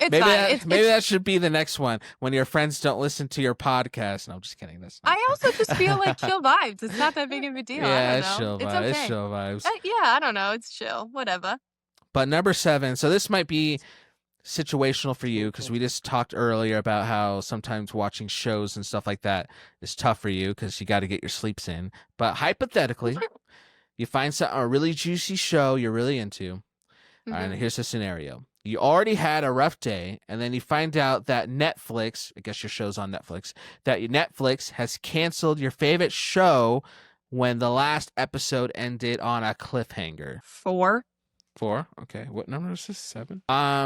It's Maybe fine. that maybe that should be the next one when your friends don't listen to your podcast. No, I'm just kidding. That's not. I also just feel like chill vibes. It's not that big of a deal. I Yeah, don't it's know. chill It's vibes. It's okay. chill vibes. Yeah, I don't know. It's chill. Whatever. But number 7. So this might be situational for you because we just talked earlier about how sometimes watching shows and stuff like that is tough for you because you got to get your sleeps in. But hypothetically, you find a really juicy show you're really into. And Hmm. here's the scenario. You already had a rough day, and then you find out that Netflix, I guess your show's on Netflix, that Netflix has canceled your favorite show when the last episode ended on a cliffhanger. 4. 4? Okay. What number is this? 7?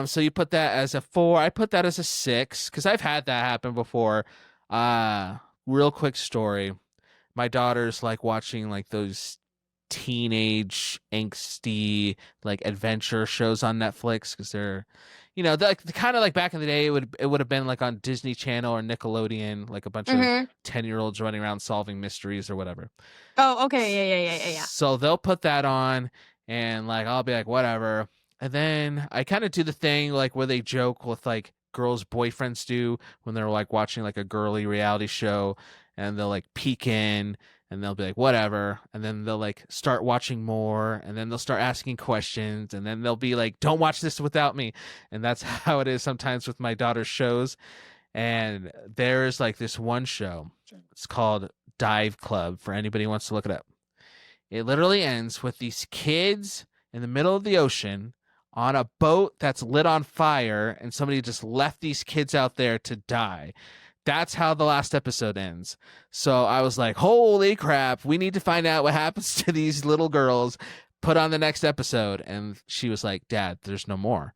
So you put that as a 4. I put that as a 6, because I've had that happen before. Real quick story. My daughter's like watching like those teenage angsty like adventure shows on Netflix because they're like kind of like back in the day it would have been like on Disney Channel or Nickelodeon, like a bunch of Hmm. 10-year-olds running around solving mysteries or whatever. Oh, okay. Yeah. So they'll put that on and like I'll be like whatever, and then I kind of do the thing like where they joke with like girls' boyfriends do when they're like watching like a girly reality show, and they'll like peek in and they'll be like whatever, and then they'll like start watching more, and then they'll start asking questions, and then they'll be like don't watch this without me. And that's how it is sometimes with my daughter's shows. And there's like this one show, it's called Dive Club, for anybody who wants to look it up. It literally ends with these kids in the middle of the ocean on a boat that's lit on fire, and somebody just left these kids out there to die. That's how the last episode ends. So I was like, holy crap, we need to find out what happens to these little girls. put on the next episode, and she was like, Dad, there's no more.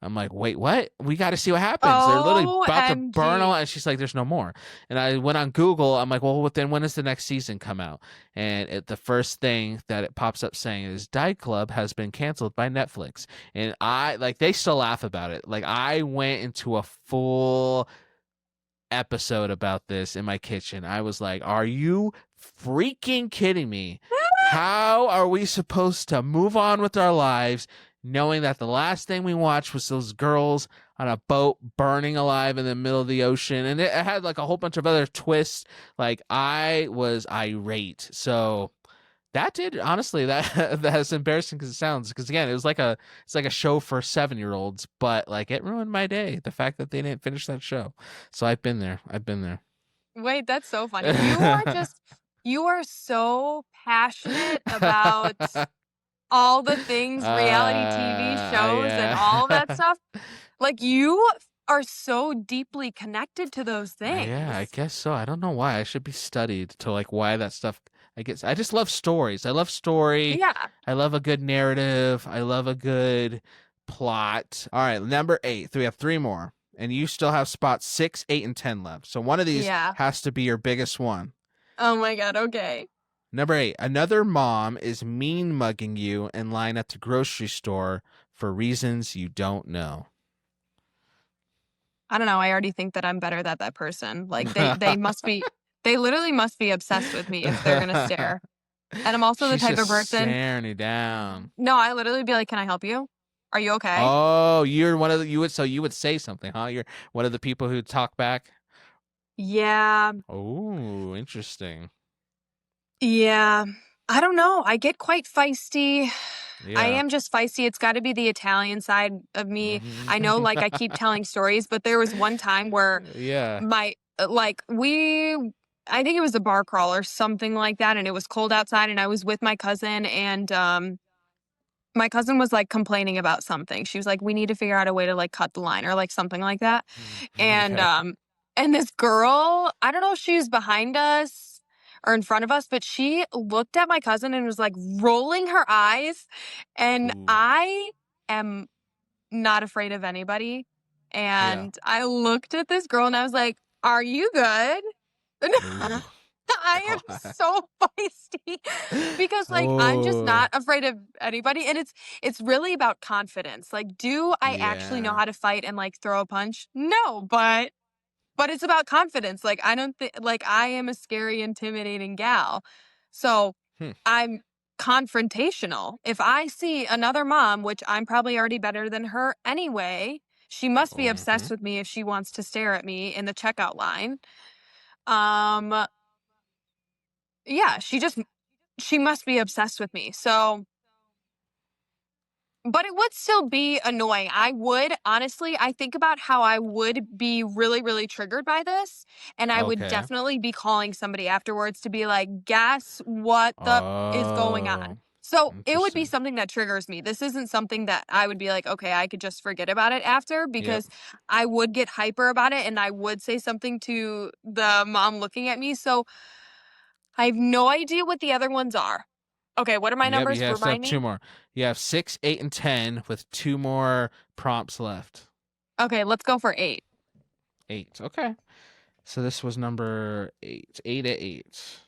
I'm like, wait, what? We got to see what happens. They're literally about to burn all, OMG. and she's like, there's no more. And I went on Google. I'm like, well, then when does the next season come out? And the first thing that it pops up saying is Diet Club has been canceled by Netflix. And I like, they still laugh about it. Like, I went into a full episode about this in my kitchen. I was like, are you freaking kidding me? How are we supposed to move on with our lives knowing that the last thing we watched was those girls on a boat burning alive in the middle of the ocean? And it had like a whole bunch of other twists. Like, I was irate. So that did, honestly, that's embarrassing because it sounds, because again, it's like a show for 7-year-olds, but like it ruined my day, the fact that they didn't finish that show. So I've been there. Wait, that's so funny. You are so passionate about all the things reality TV shows and all of that Yeah. stuff. Like, you are so deeply connected to those Yeah, I things. guess so. I don't know why. I should be studied to like why that stuff. I guess I just love stories. I love story. Yeah. I love a good narrative. I love a good plot. All right, number 8. So we have 3 more, and you still have spots 6, 8, and 10 left. So one of these Yeah. has to be your biggest one. Oh my God. Okay. Number 8. Another mom is mean mugging you in line at the grocery store for reasons you don't know. I don't know. I already think that I'm better than that person. Like, they must be, they literally must be obsessed with me if they're gonna stare. And I'm also the She's type of just person. staring you down. No, I literally be like, "Can I help you? Are you okay?" Oh, you're one of the, you would say something, huh? You're one of the people who talk back. Yeah. Oh, interesting. Yeah. I don't know. I get quite feisty. I Yeah. am just feisty. It's got to be the Italian side of me. I know, like, I keep telling stories, but there was one time where Yeah. my, I think it was a bar crawl or something like that, and it was cold outside, and I was with my cousin, and my cousin was like complaining about something. She was like, "We need to figure out a way to like cut the line," or like something like that. And Okay. and this girl, I don't know if she was behind us or in front of us, but she looked at my cousin and was like rolling her eyes. And Ooh. I am not afraid of anybody. Yeah. And I looked at this girl and I was like, "Are you good?" Ooh. I am God. so feisty because, like, I'm just Oh. not afraid of anybody, and it's really about confidence. Like, do I actually know Yeah. how to fight and like throw a punch? No, but it's about confidence. Like, I don't think, like, I am a scary, intimidating gal, so Hmm. I'm confrontational. If I see another mom, which I'm probably already better than her anyway, she must be Mm-hmm. obsessed with me if she wants to stare at me in the checkout line. Um, yeah, she must be obsessed with me. So, but it would still be annoying. I would, honestly, I think about how I would be really, really triggered by this. And I would Okay. definitely be calling somebody afterwards to be like, guess what the is going on? Oh, So it would be interesting. something that triggers me. This isn't something that I would be like, okay, I could just forget about it after, Yep. because I would get hyper about it and I would say something to the mom looking at me. So I have no idea what the other ones are. Okay, what are my Yep. numbers? You have still have Remind 2 me. more. You have 6, 8, and 10 with 2 more prompts left. Okay, let's go for 8. 8. Okay. So this was number 8. 8 at 8.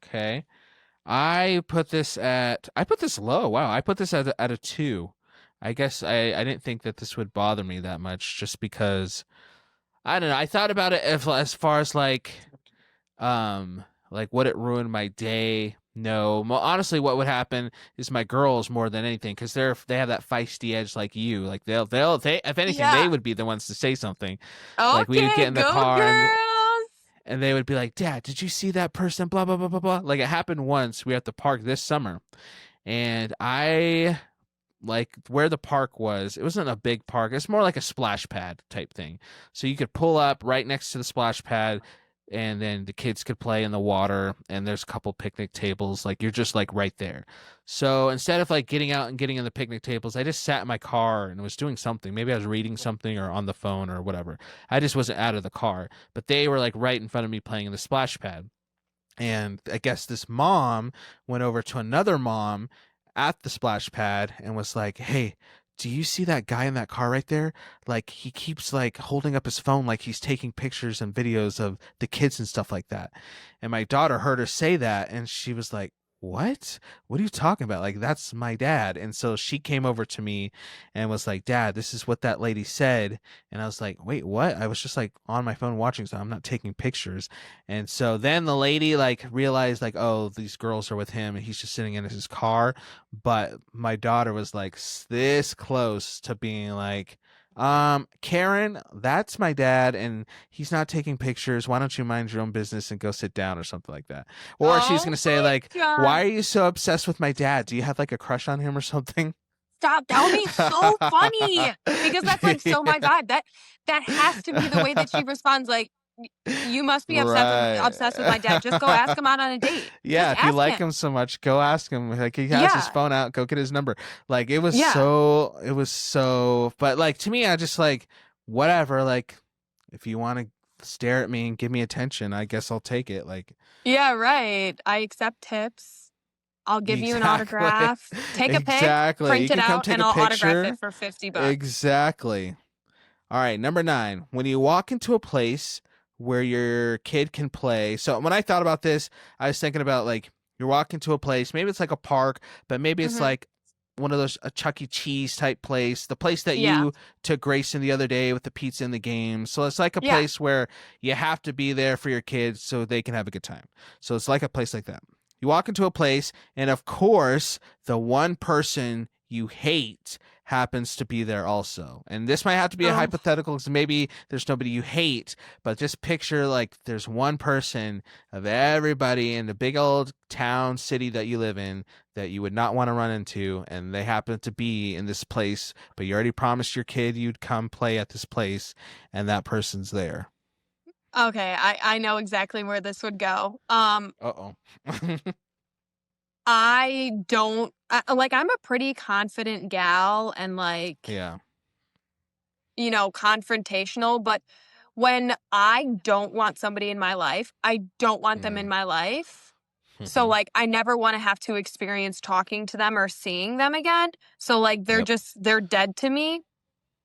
Okay. I put this low. Wow. I put this at a 2. I guess I didn't think that this would bother me that much just because I don't know. I thought about it as far as like would it ruin my day? No. Honestly, what would happen is my girls more than anything, because they have that feisty edge like you. Like they if anything they Yeah. would be the ones to say something. Like we would Okay, get in the go car girls. and they would be like, Dad, did you see that person? Blah blah blah blah blah. Like it happened once. We were at the park this summer, and I like where the park was. It wasn't a big park. It's more like a splash pad type thing. So you could pull up right next to the splash pad, and then the kids could play in the water. And there's a couple picnic tables. Like you're just like right there. So instead of like getting out and getting in the picnic tables, I just sat in my car and was doing something. Maybe I was reading something or on the phone or whatever. I just wasn't out of the car. But they were like right in front of me playing in the splash pad. And I guess this mom went over to another mom at the splash pad and was like, "Hey, do you see that guy in that car right there? Like he keeps like holding up his phone like he's taking pictures and videos of the kids and stuff like that." And my daughter heard her say that and she was like, "What? What are you talking about? Like that's my dad." And so she came over to me and was like, "Dad, this is what that lady said." And I was like, "Wait, what?" I was just like on my phone watching, so I'm not taking pictures. And so then the lady like realized like, "Oh, these girls are with him and he's just sitting in his car." But my daughter was like this close to being like, Karen, that's my dad and he's not taking pictures. Why don't you mind your own business and go sit down or something like that?" Or she's Oh going to say my like, God. "Why are you so obsessed with my dad? Do you have like a crush on him or something?" Stop. That would be so funny because that's like so my vibe. That has to be the way that she responds. Like, you must be obsessed with Right. my dad. Just go ask him out on a date. Yeah, Just if you ask like him. him so much, go ask him. Like he has his Yeah. phone out, go get his number. Like Yeah. it was so but like to me I just like whatever, like if you want to stare at me and give me attention, I guess I'll take it. Like Yeah, right. I accept tips. I'll give you an exactly. autograph. Take a pic, Exactly. You print it can come out, take and a I'll autograph it picture. for $50. Exactly. All right, number 9. When you walk into a place where your kid can play. So when I thought about this, I was thinking about like you're walking to a place, maybe it's like a park, but maybe it's Hmm. like one of those a Chuck E. Cheese type place, the place that Yeah. you took Grayson the other day with the pizza and the games. So it's like a Yeah. place where you have to be there for your kids so they can have a good time. So it's like a place like that. You walk into a place, and of course, the one person you hate happens to be there also. And this might have to be a Oh. hypothetical because maybe there's nobody you hate, but just picture like there's one person of everybody in the big old town city that you live in that you would not want to run into, and they happen to be in this place, but you already promised your kid you'd come play at this place, and that person's there. Okay. I know exactly where this would go. Uh-oh. I don't like. I'm a pretty confident gal and like, Yeah. confrontational, but when I don't want somebody in my life, I don't want them in Mm. my life. So, Mm-hmm. like, I never wanna have to experience talking to them or seeing them again. So, like, Yep. they're dead to me,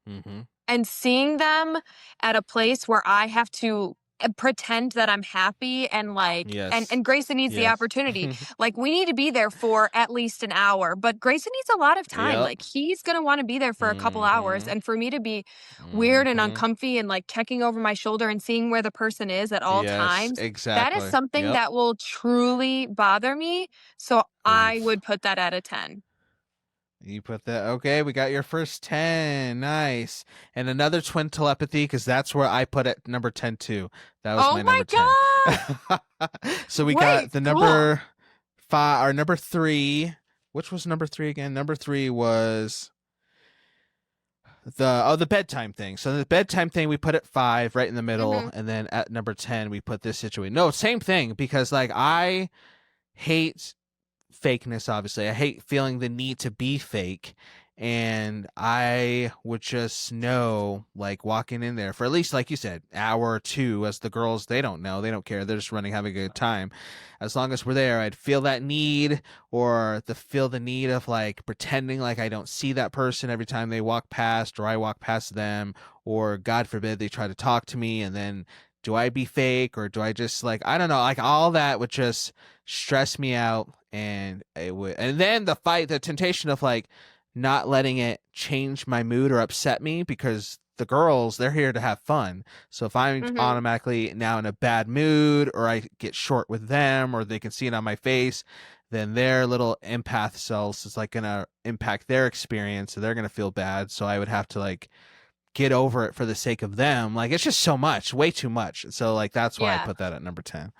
Mm-hmm. and seeing them at a place where I have to, pretend that I'm happy and, like Yes. and Grayson needs the Yes. opportunity. Like, we need to be there for at least an hour, but Grayson needs a lot of time. Yep. Like, he's gonna wanna be there for a couple hours, Mm-hmm. and for me to be weird and Mm-hmm. uncomfy and, like, checking over my shoulder and seeing where the person is at all Yes, times, that is exactly. something Yep. that will truly bother me, so I Oof. would put that at a 10. You put that. Okay, we got your first 10. Nice. And another twin telepathy, because that's where I put it number 10 too. That was Oh my my number 10. god! So we Wait, got the cool. number 5, or number 3. Which was number 3 again? Number 3 was the bedtime thing. So the bedtime thing we put at 5 right in the middle, Mhm. and then at number 10 we put this situation. No, same thing, because like I hate fakeness. Obviously I hate feeling the need to be fake, and I would just know like walking in there for at least like you said hour or two, as the girls, they don't know, they don't care, they're just running, having a good time. As long as we're there, I'd feel that need, or feel the need of like pretending like I don't see that person every time they walk past or I walk past them, or God forbid they try to talk to me, and then do I be fake, or do I just like, I don't know, like all that would just stress me out. And it would, and then the temptation of like not letting it change my mood or upset me, because the girls, they're here to have fun. So if I'm Mhm. automatically now in a bad mood, or I get short with them, or they can see it on my face, then their little empath cells is like gonna impact their experience, so they're gonna feel bad. So I would have to like get over it for the sake of them. Like it's just so much, way too much. So like that's why I Yeah. put that at number 10.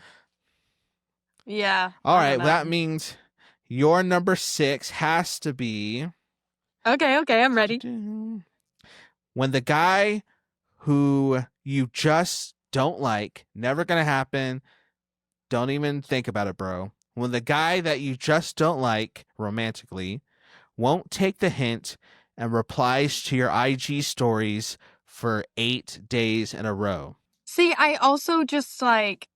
Yeah. All I don't right, well, that know. means your number 6 has to be Okay, okay, I'm ready. when the guy who you just don't like, never gonna happen, don't even think about it, bro. When the guy that you just don't like romantically won't take the hint and replies to your IG stories for 8 days in a row. See, I also just like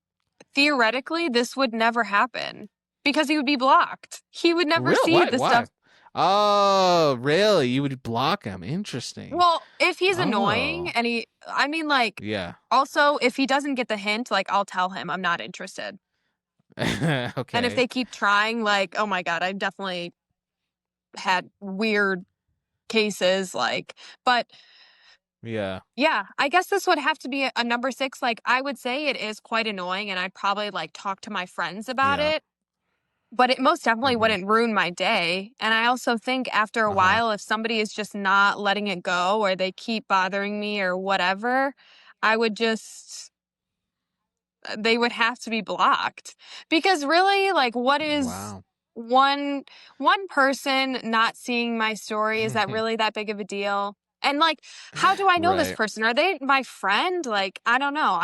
theoretically this would never happen because he would be blocked. He would never Real? see What? the stuff. Why? Oh, really? You would block him? Interesting. Well, if he's annoying Oh, and I mean, like, yeah. also, if he doesn't get the hint, like, I'll tell him I'm not interested. And if Okay. they keep trying, like, oh my God, I've definitely had weird cases, like, but Yeah. yeah, I guess this would have to be a number 6. Like, I would say it is quite annoying, and I'd probably, like, talk to my friends about Yeah. it, but it most definitely Mm-hmm. wouldn't ruin my day. And I also think after a Uh-huh. while, if somebody is just not letting it go or they keep bothering me or whatever, I would just they would have to be blocked. Because really, like, what is Wow. one one person not seeing my story, is that really that big of a deal? And, like, how do I know this Right. person? Are they my friend? Like, I don't know.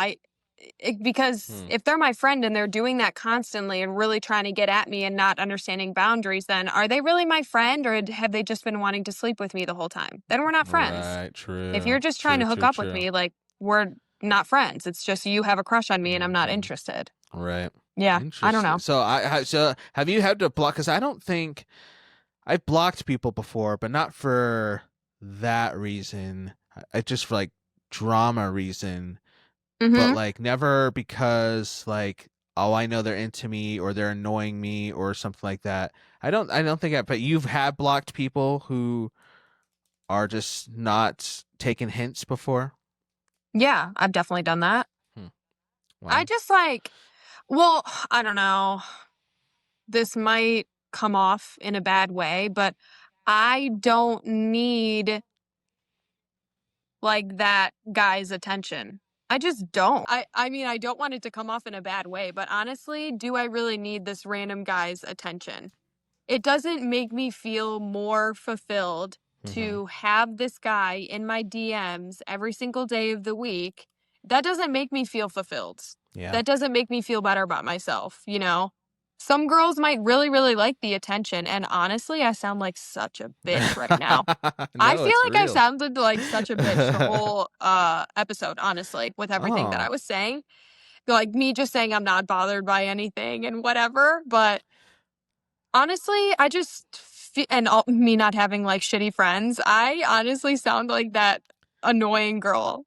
Because Hmm. if they're my friend and they're doing that constantly and really trying to get at me and not understanding boundaries, then are they really my friend, or have they just been wanting to sleep with me the whole time? Then we're not friends. Right. If you're True. just trying True. to hook True. up with True. me, like, we're not friends. It's just you have a crush on me and I'm not Mm-hmm. interested. Right. Yeah, I don't Interesting. know. So so have you had to block? Because I don't think I've blocked people before, but not for that reason. I just for like drama reason, but Mhm. like never because like, oh, I know they're into me or they're annoying me or something like that. I don't think but you've had blocked people who are just not taking hints before. Yeah, I've definitely done that. Hmm. I Wow. just like well, I don't know. This might come off in a bad way, but I don't need like that guy's attention. I just don't. I mean, I don't want it to come off in a bad way, but honestly, do I really need this random guy's attention? It doesn't make me feel more fulfilled Mm-hmm. to have this guy in my DMs every single day of the week. That doesn't make me feel fulfilled. Yeah. That doesn't make me feel better about myself, you know? Some girls might really, really like the attention. And honestly, I sound like such a bitch right now. I No, feel it's like I real. sounded like such a bitch the whole episode, honestly, with everything that I Oh. was saying. Like me just saying I'm not bothered by anything and whatever, but honestly, I just and me not having, like, shitty friends, I honestly sound like that annoying girl.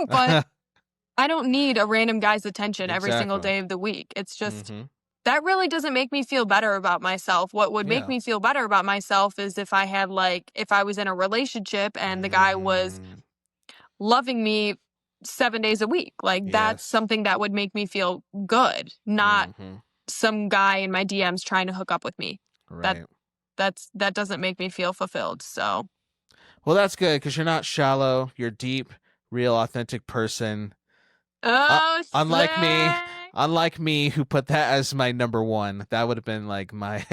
But I don't need a random guy's attention every single Exactly. day of the week. It's just Mm-hmm. that really doesn't make me feel better about myself. What would make Yeah. me feel better about myself is if I had, like if I was in a relationship and the guy was Mm, loving me 7 days a week. Like, that's yes. something that would make me feel good, not Mm-hmm. some guy in my DMs trying to hook up with me. That Right. that doesn't make me feel fulfilled. So, Well, that's good because you're not shallow. You're deep, real, authentic person. Uh, oh, unlike me, sick. unlike me, who put that as my number one. That would have been like my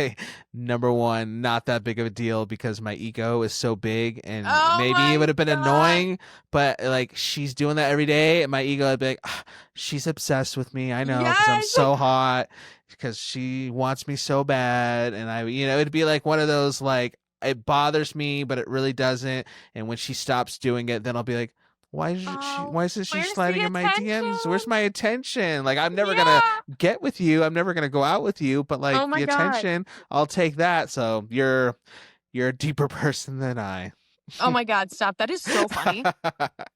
number one. Not that big of a deal because my ego is so big, and Oh maybe it my would have been god. annoying. But like she's doing that every day, and my ego would be like, "Ah, she's obsessed with me. I know because I'm Yes. so hot, because she wants me so bad, and it'd be like one of those like it bothers me, but it really doesn't. And when she stops doing it, then I'll be like, Oh, why isn't she where's the sliding in my DMs? attention? Where's my attention? Like I'm never gonna Yeah. get with you. I'm never gonna go out with you, but like Oh my the god. attention, I'll take that. So you're a deeper person than I. Oh my god, stop. That is so funny.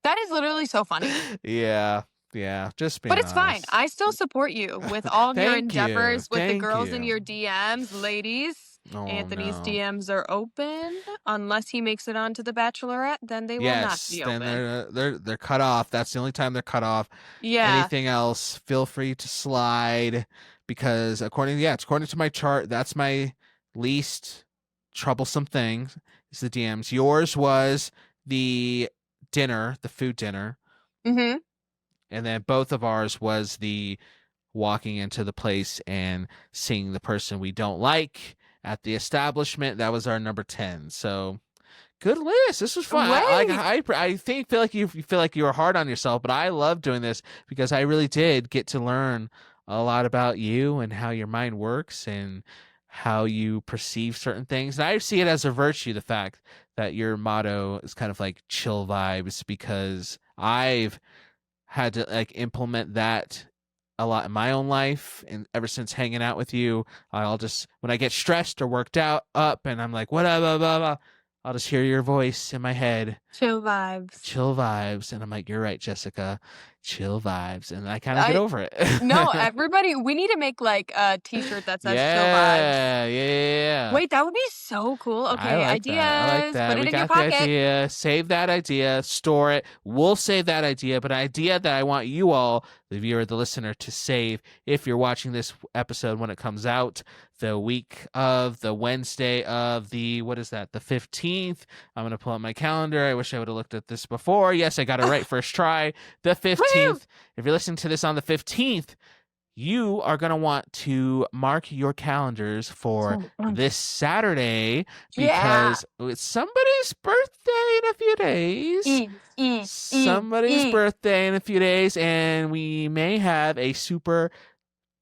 That is literally so funny. Yeah. Yeah. Just But being it's fine. honest. I still support you with all of your Thank you. endeavors with the Thank girls in you. your DMs, ladies. Oh Anthony's no. DMs are open. Unless he makes it onto the Bachelorette, then they will not Yes, be then open. they're cut off. That's the only time they're cut off. Yeah. Anything else, feel free to slide because according to my chart, that's my least troublesome thing is the DMs. Yours was the the food dinner, Mm-hmm. and then both of ours was the walking into the place and seeing the person we don't like at the establishment. That was our number 10. So good list. This was fun. Right. I think feel like you feel like you were hard on yourself, but I love doing this because I really did get to learn a lot about you and how your mind works and how you perceive certain things. And I see it as a virtue, the fact that your motto is kind of like chill vibes because I've had to like implement that a lot in my own life, and ever since hanging out with you, I'll just, when I get stressed or worked out up and I'm like, what blah, blah, blah, I'll just hear your voice in my head. Chill vibes. Chill vibes. And I'm like, you're right, Jessica. Chill vibes. And I kind of get over it. No, everybody, we need to make like a t-shirt that says chill Yeah, vibes. yeah. Wait, that would be so cool. Okay, I like ideas. that. I like that. Put it We in your got the pocket. idea. Save that idea. Store it. We'll save that idea, but an idea that I want you all, the viewer, the listener, to save if you're watching this episode when it comes out, the week of the Wednesday of the, what is that, the 15th. I'm going to pull up my calendar. I wish I would have looked at this before. Yes, I got it right first try. The 15th. If you're listening to this on the 15th, you are going to want to mark your calendars for this Saturday because it's somebody's birthday in a few days. Somebody's birthday in a few days, and we may have a super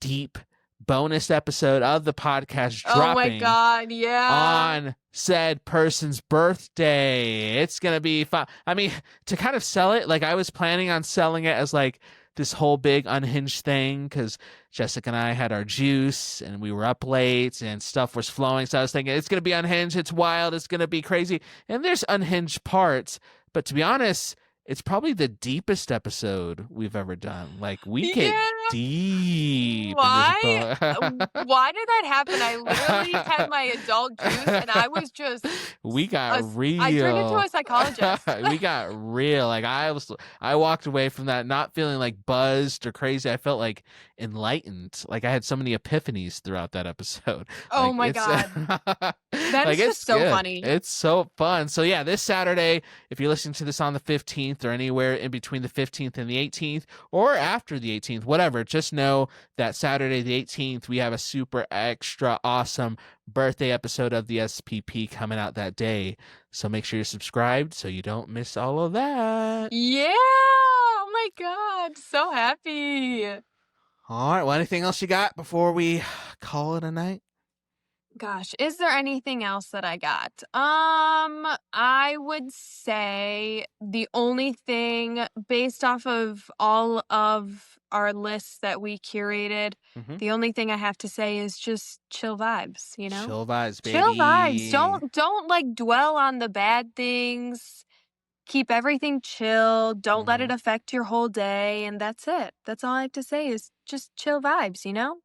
deep bonus episode of the podcast dropping. Oh my God, yeah. On said person's birthday. It's going to be fun. I mean, to kind of sell it, like I was planning on selling it as like this whole big unhinged thing because Jessica and I had our juice and we were up late and stuff was flowing. So I was thinking it's going to be unhinged. It's wild. It's going to be crazy. And there's unhinged parts. But to be honest, it's probably the deepest episode we've ever done. Like we get deep. Why? Why did that happen? I literally had my adult juice and I was just. We got real. I turned into a psychologist. We got real. Like I walked away from that not feeling like buzzed or crazy. I felt like enlightened. Like I had so many epiphanies throughout that episode. Oh like, my God. That is just so funny. It's so fun. So yeah, this Saturday, if you're listening to this on the 15th or anywhere in between the 15th and the 18th or after the 18th, whatever, just know that Saturday the 18th, we have a super extra awesome birthday episode of the SPP coming out that day. So make sure you're subscribed so you don't miss all of that. Yeah. Oh my God. So happy. All right. Well, anything else you got before we call it a night? Gosh, is there anything else that I got? I would say the only thing based off of all of our lists that we curated, the only thing I have to say is just chill vibes, you know? Chill vibes, baby. Chill vibes. Don't like dwell on the bad things. Keep everything chill. Don't let it affect your whole day, and that's it. That's all I have to say is just chill vibes, you know?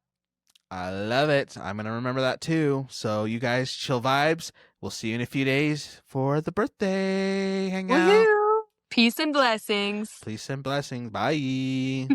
I love it. I'm going to remember that too. So you guys, chill vibes. We'll see you in a few days for the birthday hangout. Peace and blessings. Peace and blessings. Bye.